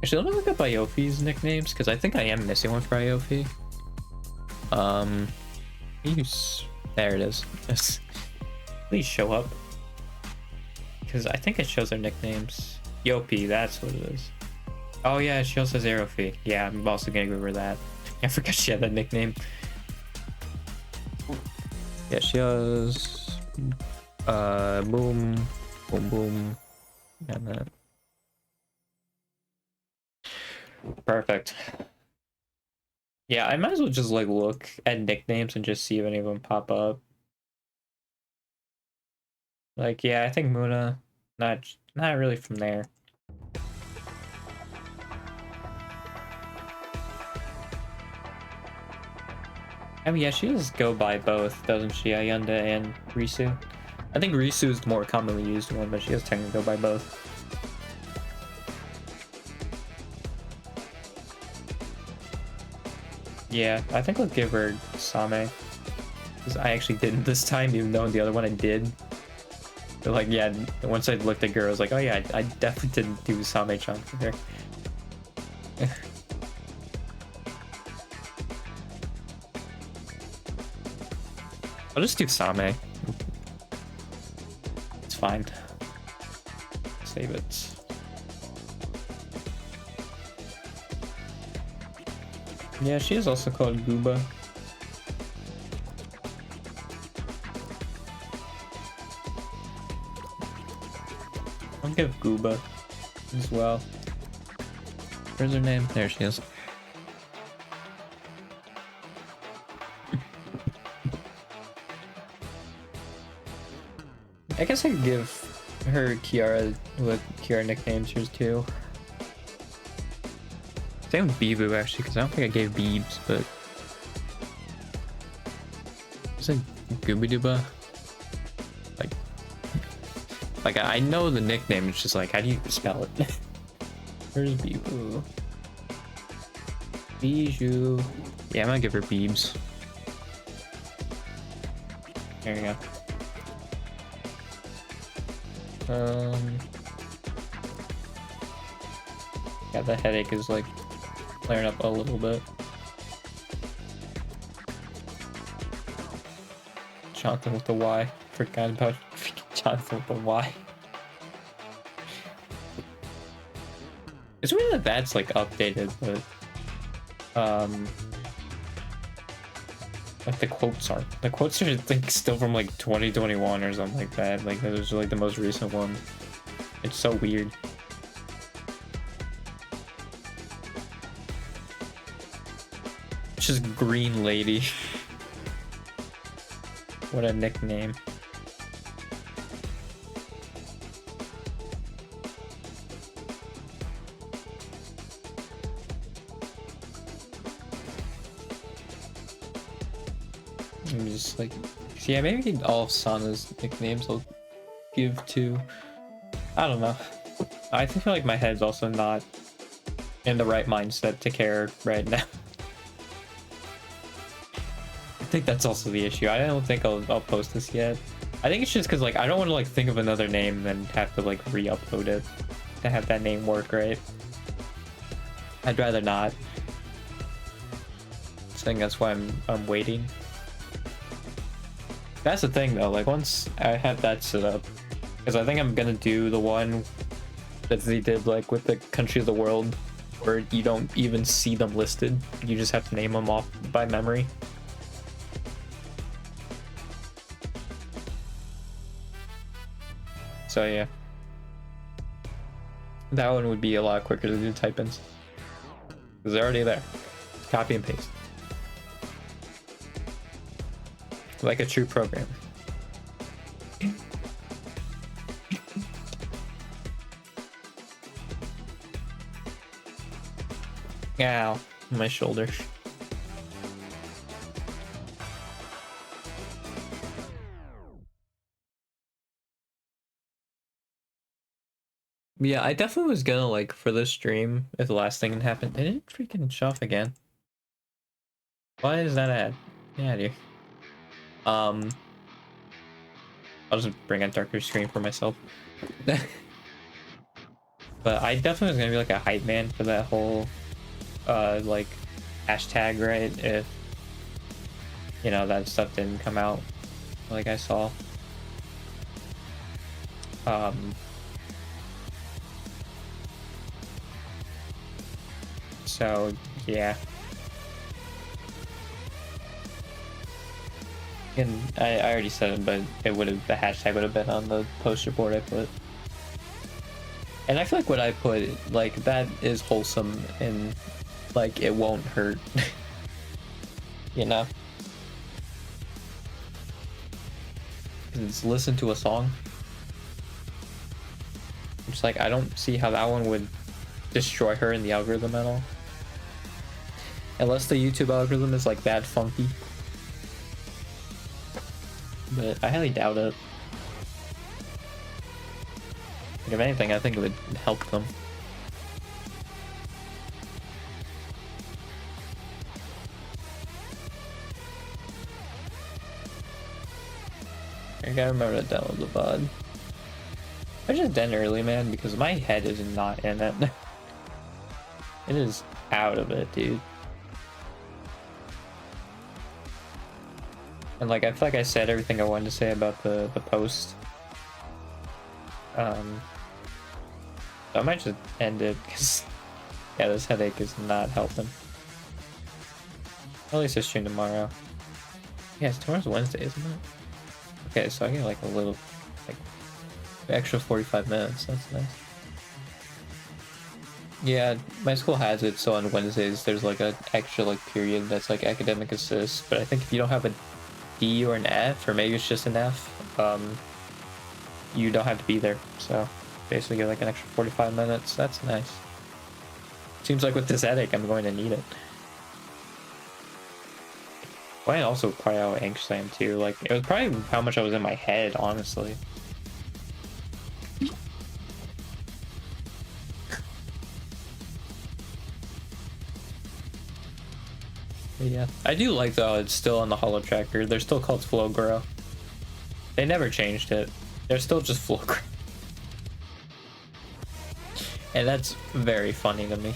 Actually, let me look up Iofi's nicknames because I think I am missing one for Iofi. There it is. Yes. Please show up. because I think it shows their nicknames. Yopi, that's what it is. Oh yeah, she also has Aerofi. Yeah, I'm also gonna go over that. I forgot she had that nickname. Yeah, she has boom, boom, boom, and that. Perfect. Yeah, I might as well just like look at nicknames and just see if any of them pop up. Like, yeah, I think Muna, not really from there. I mean, yeah, she does go by both, doesn't she? Ayunda and Risu. I think Risu is the more commonly used one, but she does technically go by both. Yeah, I think I'll give her Same. Because I actually didn't this time, even though in the other one I did. But like, yeah, once I looked at her, I was like, oh yeah, I definitely didn't do Same-chan for her. I'll just do Same. It's fine. Save it. Yeah, she is also called Gooba. I'll give Gooba as well. Where's her name? There she is. I guess I could give her Kiara with Kiara nicknames hers too. Same with Bibu actually, because I don't think I gave Beebs, but is it Goobaduba? Like I know the nickname, it's just like, how do you spell it? Where's Bibu? Bijou. Yeah, I'm gonna give her Beebs. There you go. Yeah, the headache is like clearing up a little bit. Jonathan with the Y. Forgot about Jonathan with the Y. It's weird that that's like updated, but like the quotes are I think still from like 2021 or something like that. Like those are like the most recent one. It's so weird. Just Green Lady. What a nickname. I'm just like, yeah, maybe all of Sana's nicknames I'll give to. I don't know. I feel like my head's also not in the right mindset to care right now. I think that's also the issue. I don't think I'll post this yet. I think it's just because like I don't want to like think of another name and have to like re-upload it to have that name work right. I'd rather not. I think that's why I'm waiting. That's the thing though, like once I have that set up, because I think I'm gonna do the one that they did like with the country of the world where you don't even see them listed, you just have to name them off by memory. So yeah, that one would be a lot quicker to do type-ins because they're already there. Copy and paste like a true programmer. Ow, my shoulder. Yeah, I definitely was gonna like for this stream if the last thing happened. Did it freaking shut off again? Why is that ad? Yeah, dude. I'll just bring a darker screen for myself. But I definitely was gonna be like a hype man for that whole like hashtag, right? If you know that stuff didn't come out like I saw. So yeah. And I already said it, but it would have, the hashtag would have been on the poster board I put. And I feel like what I put, like, that is wholesome and like it won't hurt. You know? It's listen to a song. It's like, I don't see how that one would destroy her in the algorithm at all. Unless the YouTube algorithm is like that funky. But I highly doubt it. If anything, I think it would help them. I gotta remember to download the VOD. I just did early, man, because my head is not in it. It is out of it, dude. And like, I feel like I said everything I wanted to say about the post. I might just end it, because yeah, this headache is not helping. At least I stream tomorrow. Yeah, tomorrow's Wednesday, isn't it? Okay, so I get like a little, like, extra 45 minutes. That's nice. Yeah, my school has it, so on Wednesdays there's like an extra like period that's like academic assist, but I think if you don't have a D or an F, or maybe it's just an F, you don't have to be there. So basically get like an extra 45 minutes. That's nice. Seems like with this headache I'm going to need it. Well, and also probably how anxious I am too. Like, it was probably how much I was in my head, honestly. But yeah, I do like though it's still on the Holo Tracker. They're still called FlowGrow. They never changed it. They're still just FlowGrow. And that's very funny to me.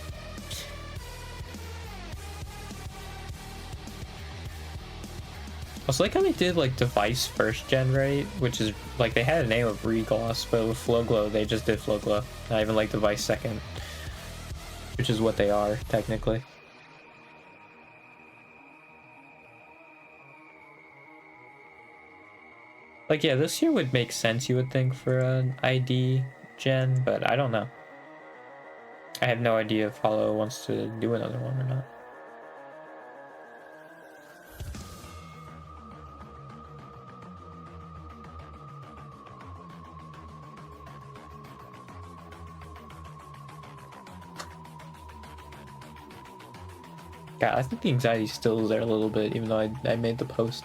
Also, like how they did like Device first gen, right? Which is like they had a name of Regloss, but with FlowGlow they just did FlowGlow. Not even like Device second, which is what they are technically. Like, yeah, this year would make sense, you would think, for an ID gen, but I don't know. I have no idea if Holo wants to do another one or not. Yeah, I think the anxiety still is there a little bit, even though I made the post.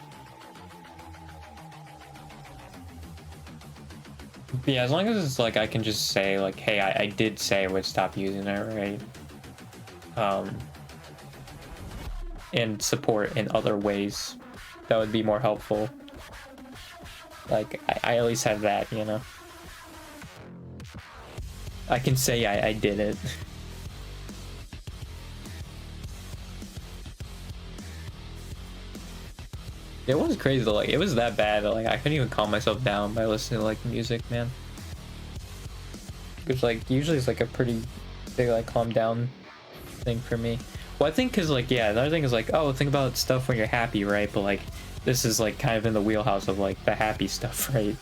But yeah, as long as it's like I can just say like, hey, I did say I would stop using it, right? And support in other ways, that would be more helpful. Like, I at least have that, you know? I can say I did it. It was crazy though, like, it was that bad that, like, I couldn't even calm myself down by listening to, like, music, man. Which, like, usually it's, like, a pretty big, like, calm down thing for me. Well, I think because, like, yeah, another thing is, like, oh, think about stuff when you're happy, right? But, like, this is, like, kind of in the wheelhouse of, like, the happy stuff, right?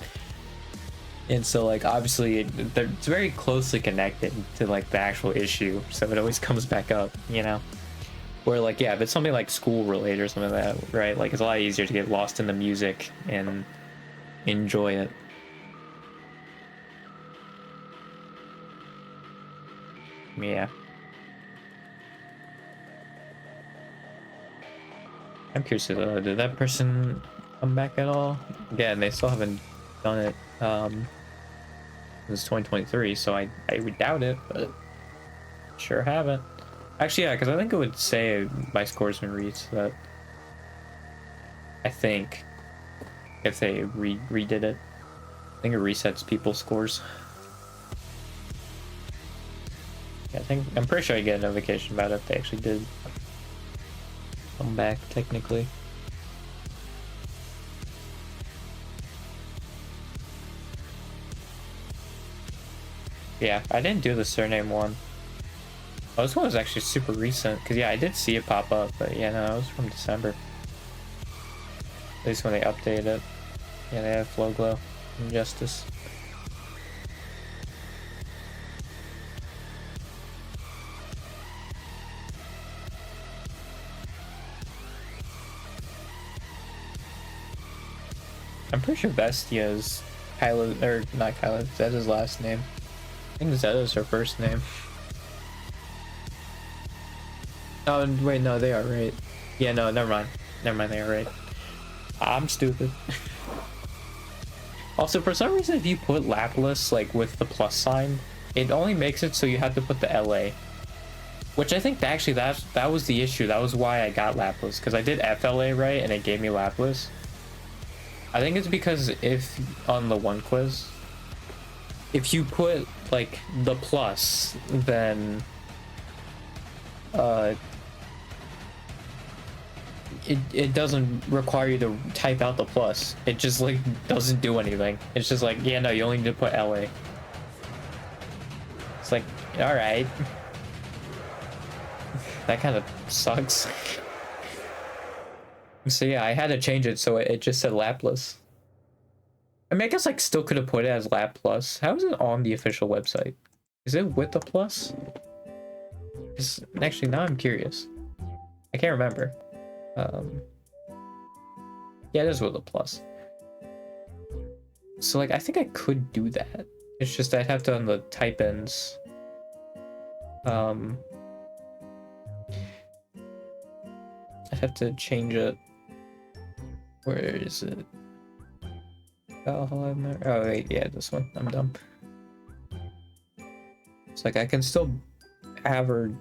And so, like, obviously, it's very closely connected to, like, the actual issue. So it always comes back up, you know? Where, like, yeah, if it's something like school related or something like that, right? Like, it's a lot easier to get lost in the music and enjoy it. Yeah. I'm curious, did that person come back at all? Yeah, and they still haven't done it. It's 2023, so I would doubt it, but sure haven't. Actually, yeah, because I think it would say my score's been reached. That I think if they redid it, I think it resets people's scores. Yeah, I'm pretty sure I get a notification about it if they actually did come back technically. Yeah, I didn't do the surname one. Oh, this one was actually super recent, because yeah, I did see it pop up, but yeah, no, it was from December. At least when they updated it. Yeah, they have Flow Glow and Justice. I'm pretty sure Vestia is Kylo, or not Kylo, Zeta's last name. I think Zeta's her first name. Oh, wait, no, they are right. Yeah, no, never mind. Never mind, they are right. I'm stupid. Also, for some reason, if you put Laplas, like, with the plus sign, it only makes it so you have to put the LA. Which I think actually that was the issue. That was why I got Laplas, because I did FLA right, and it gave me Laplas. I think it's because if, on the one quiz, if you put, like, the plus, then, it doesn't require you to type out the plus. It just like doesn't do anything. It's just like, yeah, no, you only need to put LA. It's like, all right. That kind of sucks. So yeah, I had to change it so it just said Laplas. I mean, I guess I still could have put it as Lap Plus. How is it on the official website? Is it with the plus? Actually, now I'm curious. I can't remember. Yeah, it is with a plus. So like, I think I could do that. It's just I'd have to on the type ins. I'd have to change it. Where is it? Oh wait, yeah, this one. I'm dumb. It's like I can still have her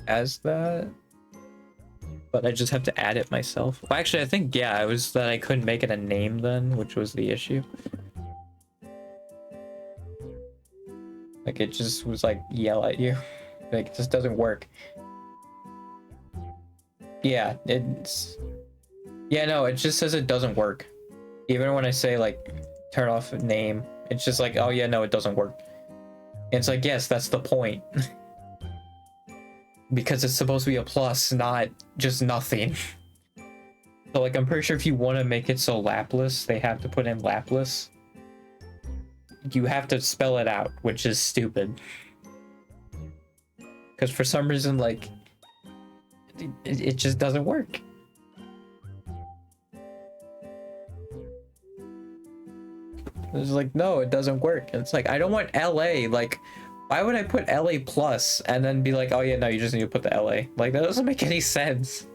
as that, but I just have to add it myself. Well, actually, I think, yeah, it was that I couldn't make it a name then, which was the issue. Like, it just was like, yell at you. Like, it just doesn't work. Yeah, it's... Yeah, no, it just says it doesn't work. Even when I say, like, turn off name, it's just like, oh yeah, no, it doesn't work. And it's like, yes, that's the point. Because it's supposed to be a plus, not just nothing. So like, I'm pretty sure if you want to make it so Laplas, they have to put in Laplas. You have to spell it out, which is stupid. Because for some reason, like, it just doesn't work. It's like, no, it doesn't work. And it's like, I don't want LA. Like, why would I put LA plus and then be like, oh yeah, no, you just need to put the LA. Like, that doesn't make any sense.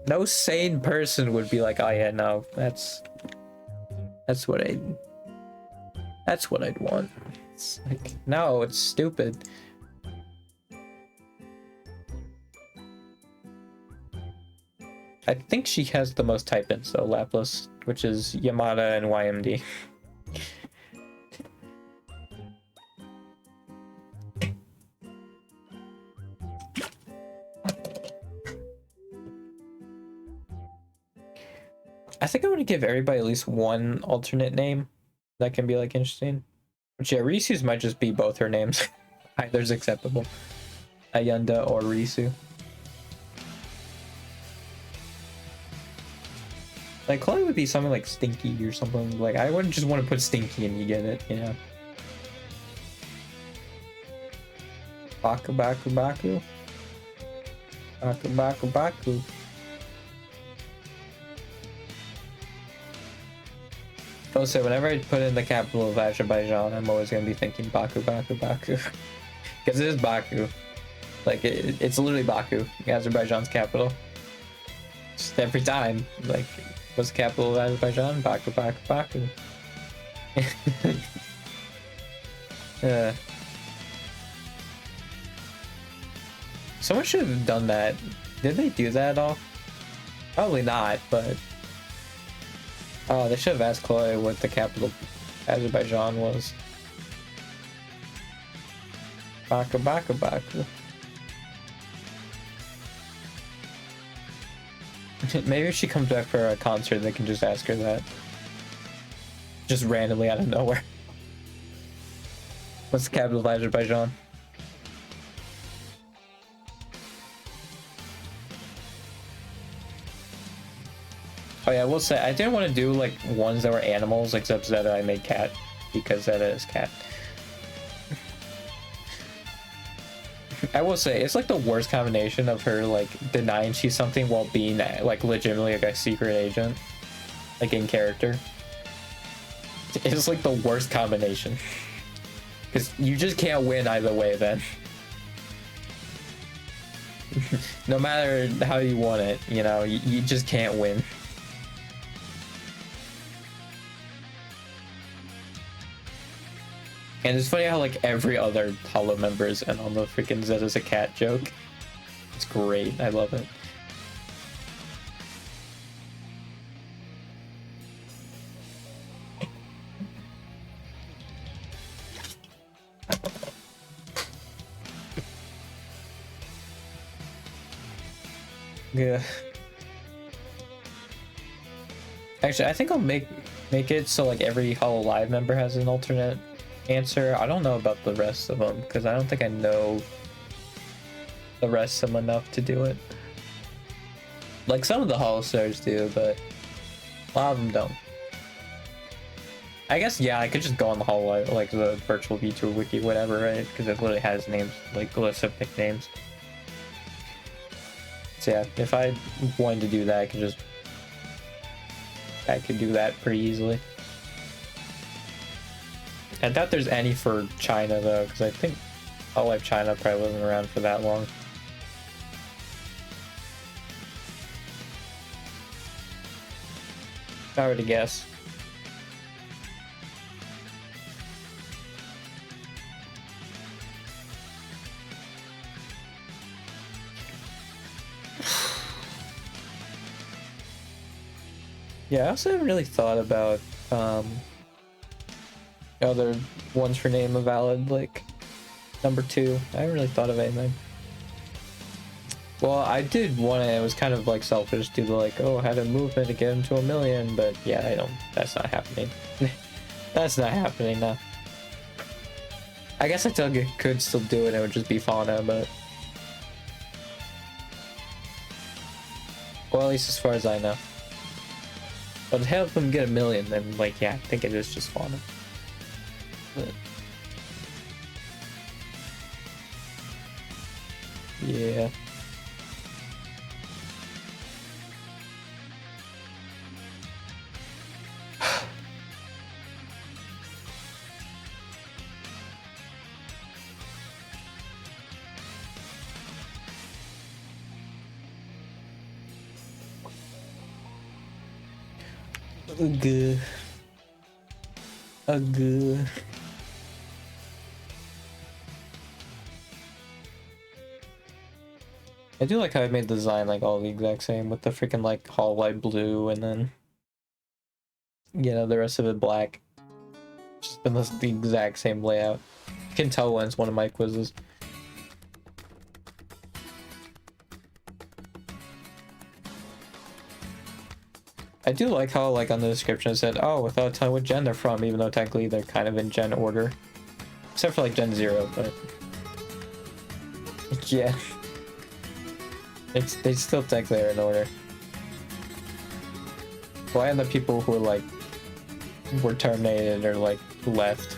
No sane person would be like, oh yeah, no, that's what I'd want. It's like, no, it's stupid. I think she has the most type-ins though, Laplas, which is Yamada and YMD. I think I want to give everybody at least one alternate name that can be like interesting. Which yeah, Risu's might just be both her names. Either's acceptable. Ayunda or Risu. Like, Chloe would be something like Stinky or something. Like, I wouldn't just want to put Stinky and you get it, you know? Baku Baku Baku. Baku Baku Baku. Also, whenever I put in the capital of Azerbaijan, I'm always going to be thinking Baku Baku Baku. Because it is Baku. Like, it's literally Baku, Azerbaijan's capital. Just every time. Like, what's the capital of Azerbaijan? Baku Baku Baku. Someone should have done that. Did they do that at all? Probably not, but... Oh, they should have asked Chloe what the capital of Azerbaijan was. Baku Baku Baku. Maybe if she comes back for a concert, they can just ask her that. Just randomly out of nowhere. What's the capital of Azerbaijan? Oh yeah, I will say I didn't want to do like ones that were animals, except Zeta I made cat because Zeta is cat. I will say it's like the worst combination of her like denying she's something while being like legitimately like a secret agent, like in character. It's like the worst combination because you just can't win either way then. No matter how you want it, you know, you just can't win. And it's funny how like every other Hollow member is in on the freaking Zeta's a cat joke. It's great. I love it. Yeah. Actually, I think I'll make it so like every Hollow Live member has an alternate answer. I don't know about the rest of them because I don't think I know the rest of them enough to do it. Like some of the Hollow Stars do, but a lot of them don't. I guess yeah, I could just go on the Hollow Live, like the virtual VTuber wiki, whatever, right? Because it literally has names, like lists of nicknames. So yeah, if I wanted to do that, I could do that pretty easily. I doubt there's any for China though, because I think Hollow Live China probably wasn't around for that long. If I were to guess. Yeah, I also haven't really thought about other ones for name of valid, like number 2. I haven't really thought of anything. Well, I did one, and it was kind of like selfish, do the like, oh, had a movement to get him to 1 million, but yeah, that's not happening. That's not happening now. I guess I could still do it, it would just be Fauna, but well, at least as far as I know. But to help them get 1 million, then like, yeah, I think it is just Fauna. But yeah. Ugh. Ugh. I do like how I made the design like all the exact same with the freaking like Hollow Light blue and then you know the rest of it black. Just been the exact same layout. You can tell when it's one of my quizzes. I do like how like on the description it said, oh, without telling what gen they're from, even though technically they're kind of in gen order. Except for like Gen 0, but yeah. They still technically are in order. Why are the people who like were terminated or like left?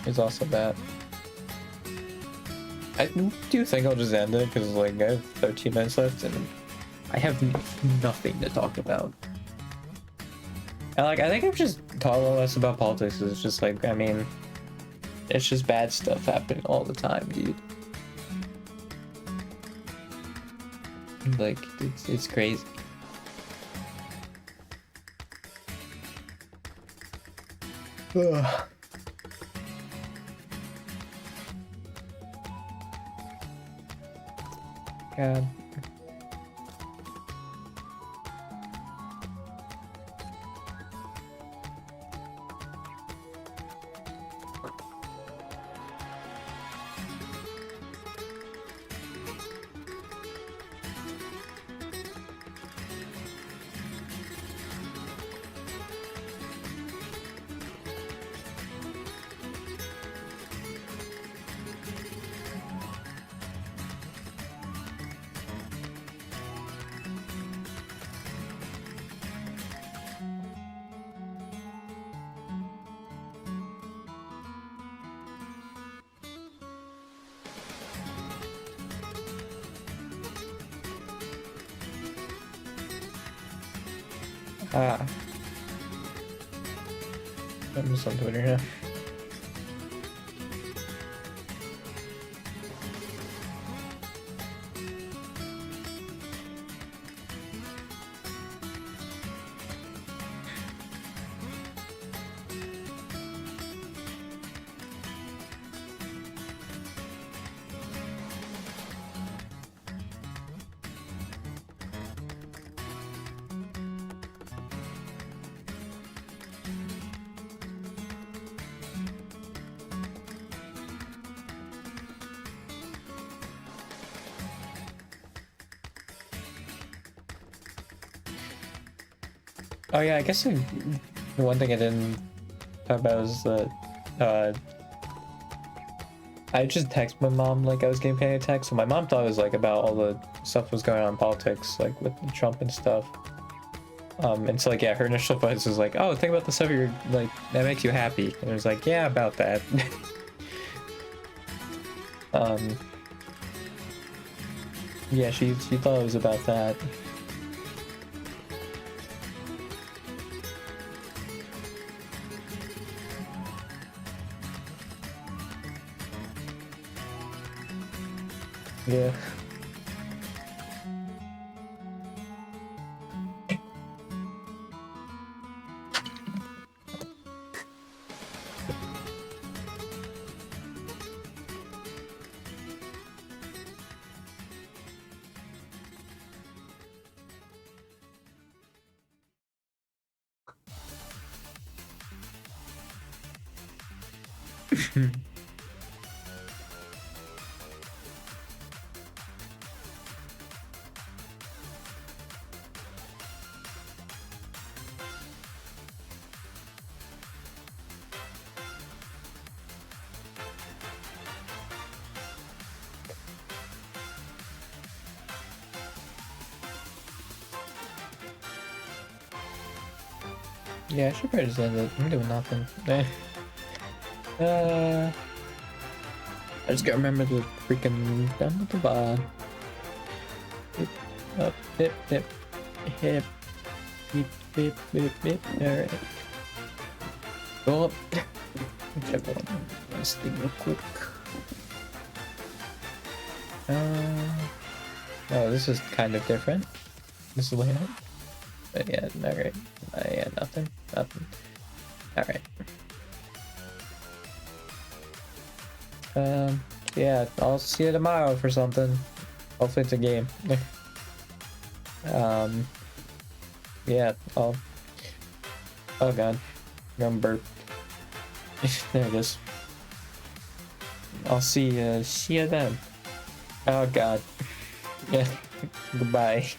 There's also that. I do think I'll just end it because like I have 13 minutes left and I have nothing to talk about. And like I think I've just talked less about politics. It's just like, I mean, it's just bad stuff happening all the time, dude. Like it's crazy. Ugh. God. Ah. I'm just on Twitter now. Oh yeah, I guess the one thing I didn't talk about was that I just text my mom like I was getting panic attacks, so my mom thought it was like about all the stuff was going on in politics, like with Trump and stuff. And so like yeah, her initial focus was like, oh, think about the stuff you're like that makes you happy, and it was like, yeah, about that. Yeah, she thought it was about that. Yeah. Yeah, I should probably just end it. I'm doing nothing. I just gotta remember the freaking down at the bottom. Hip, up, hip, hip, hip, hip, hip, hip, hip. Alright. Go up. Check this thing real quick. Oh, this is kind of different. This is layout. But yeah, alright. Yeah, nothing. Nothing. Alright. Yeah, I'll see you tomorrow for something. Hopefully it's a game. Yeah, oh god. Number. There it is. I'll see you then. Oh god. Yeah. Goodbye.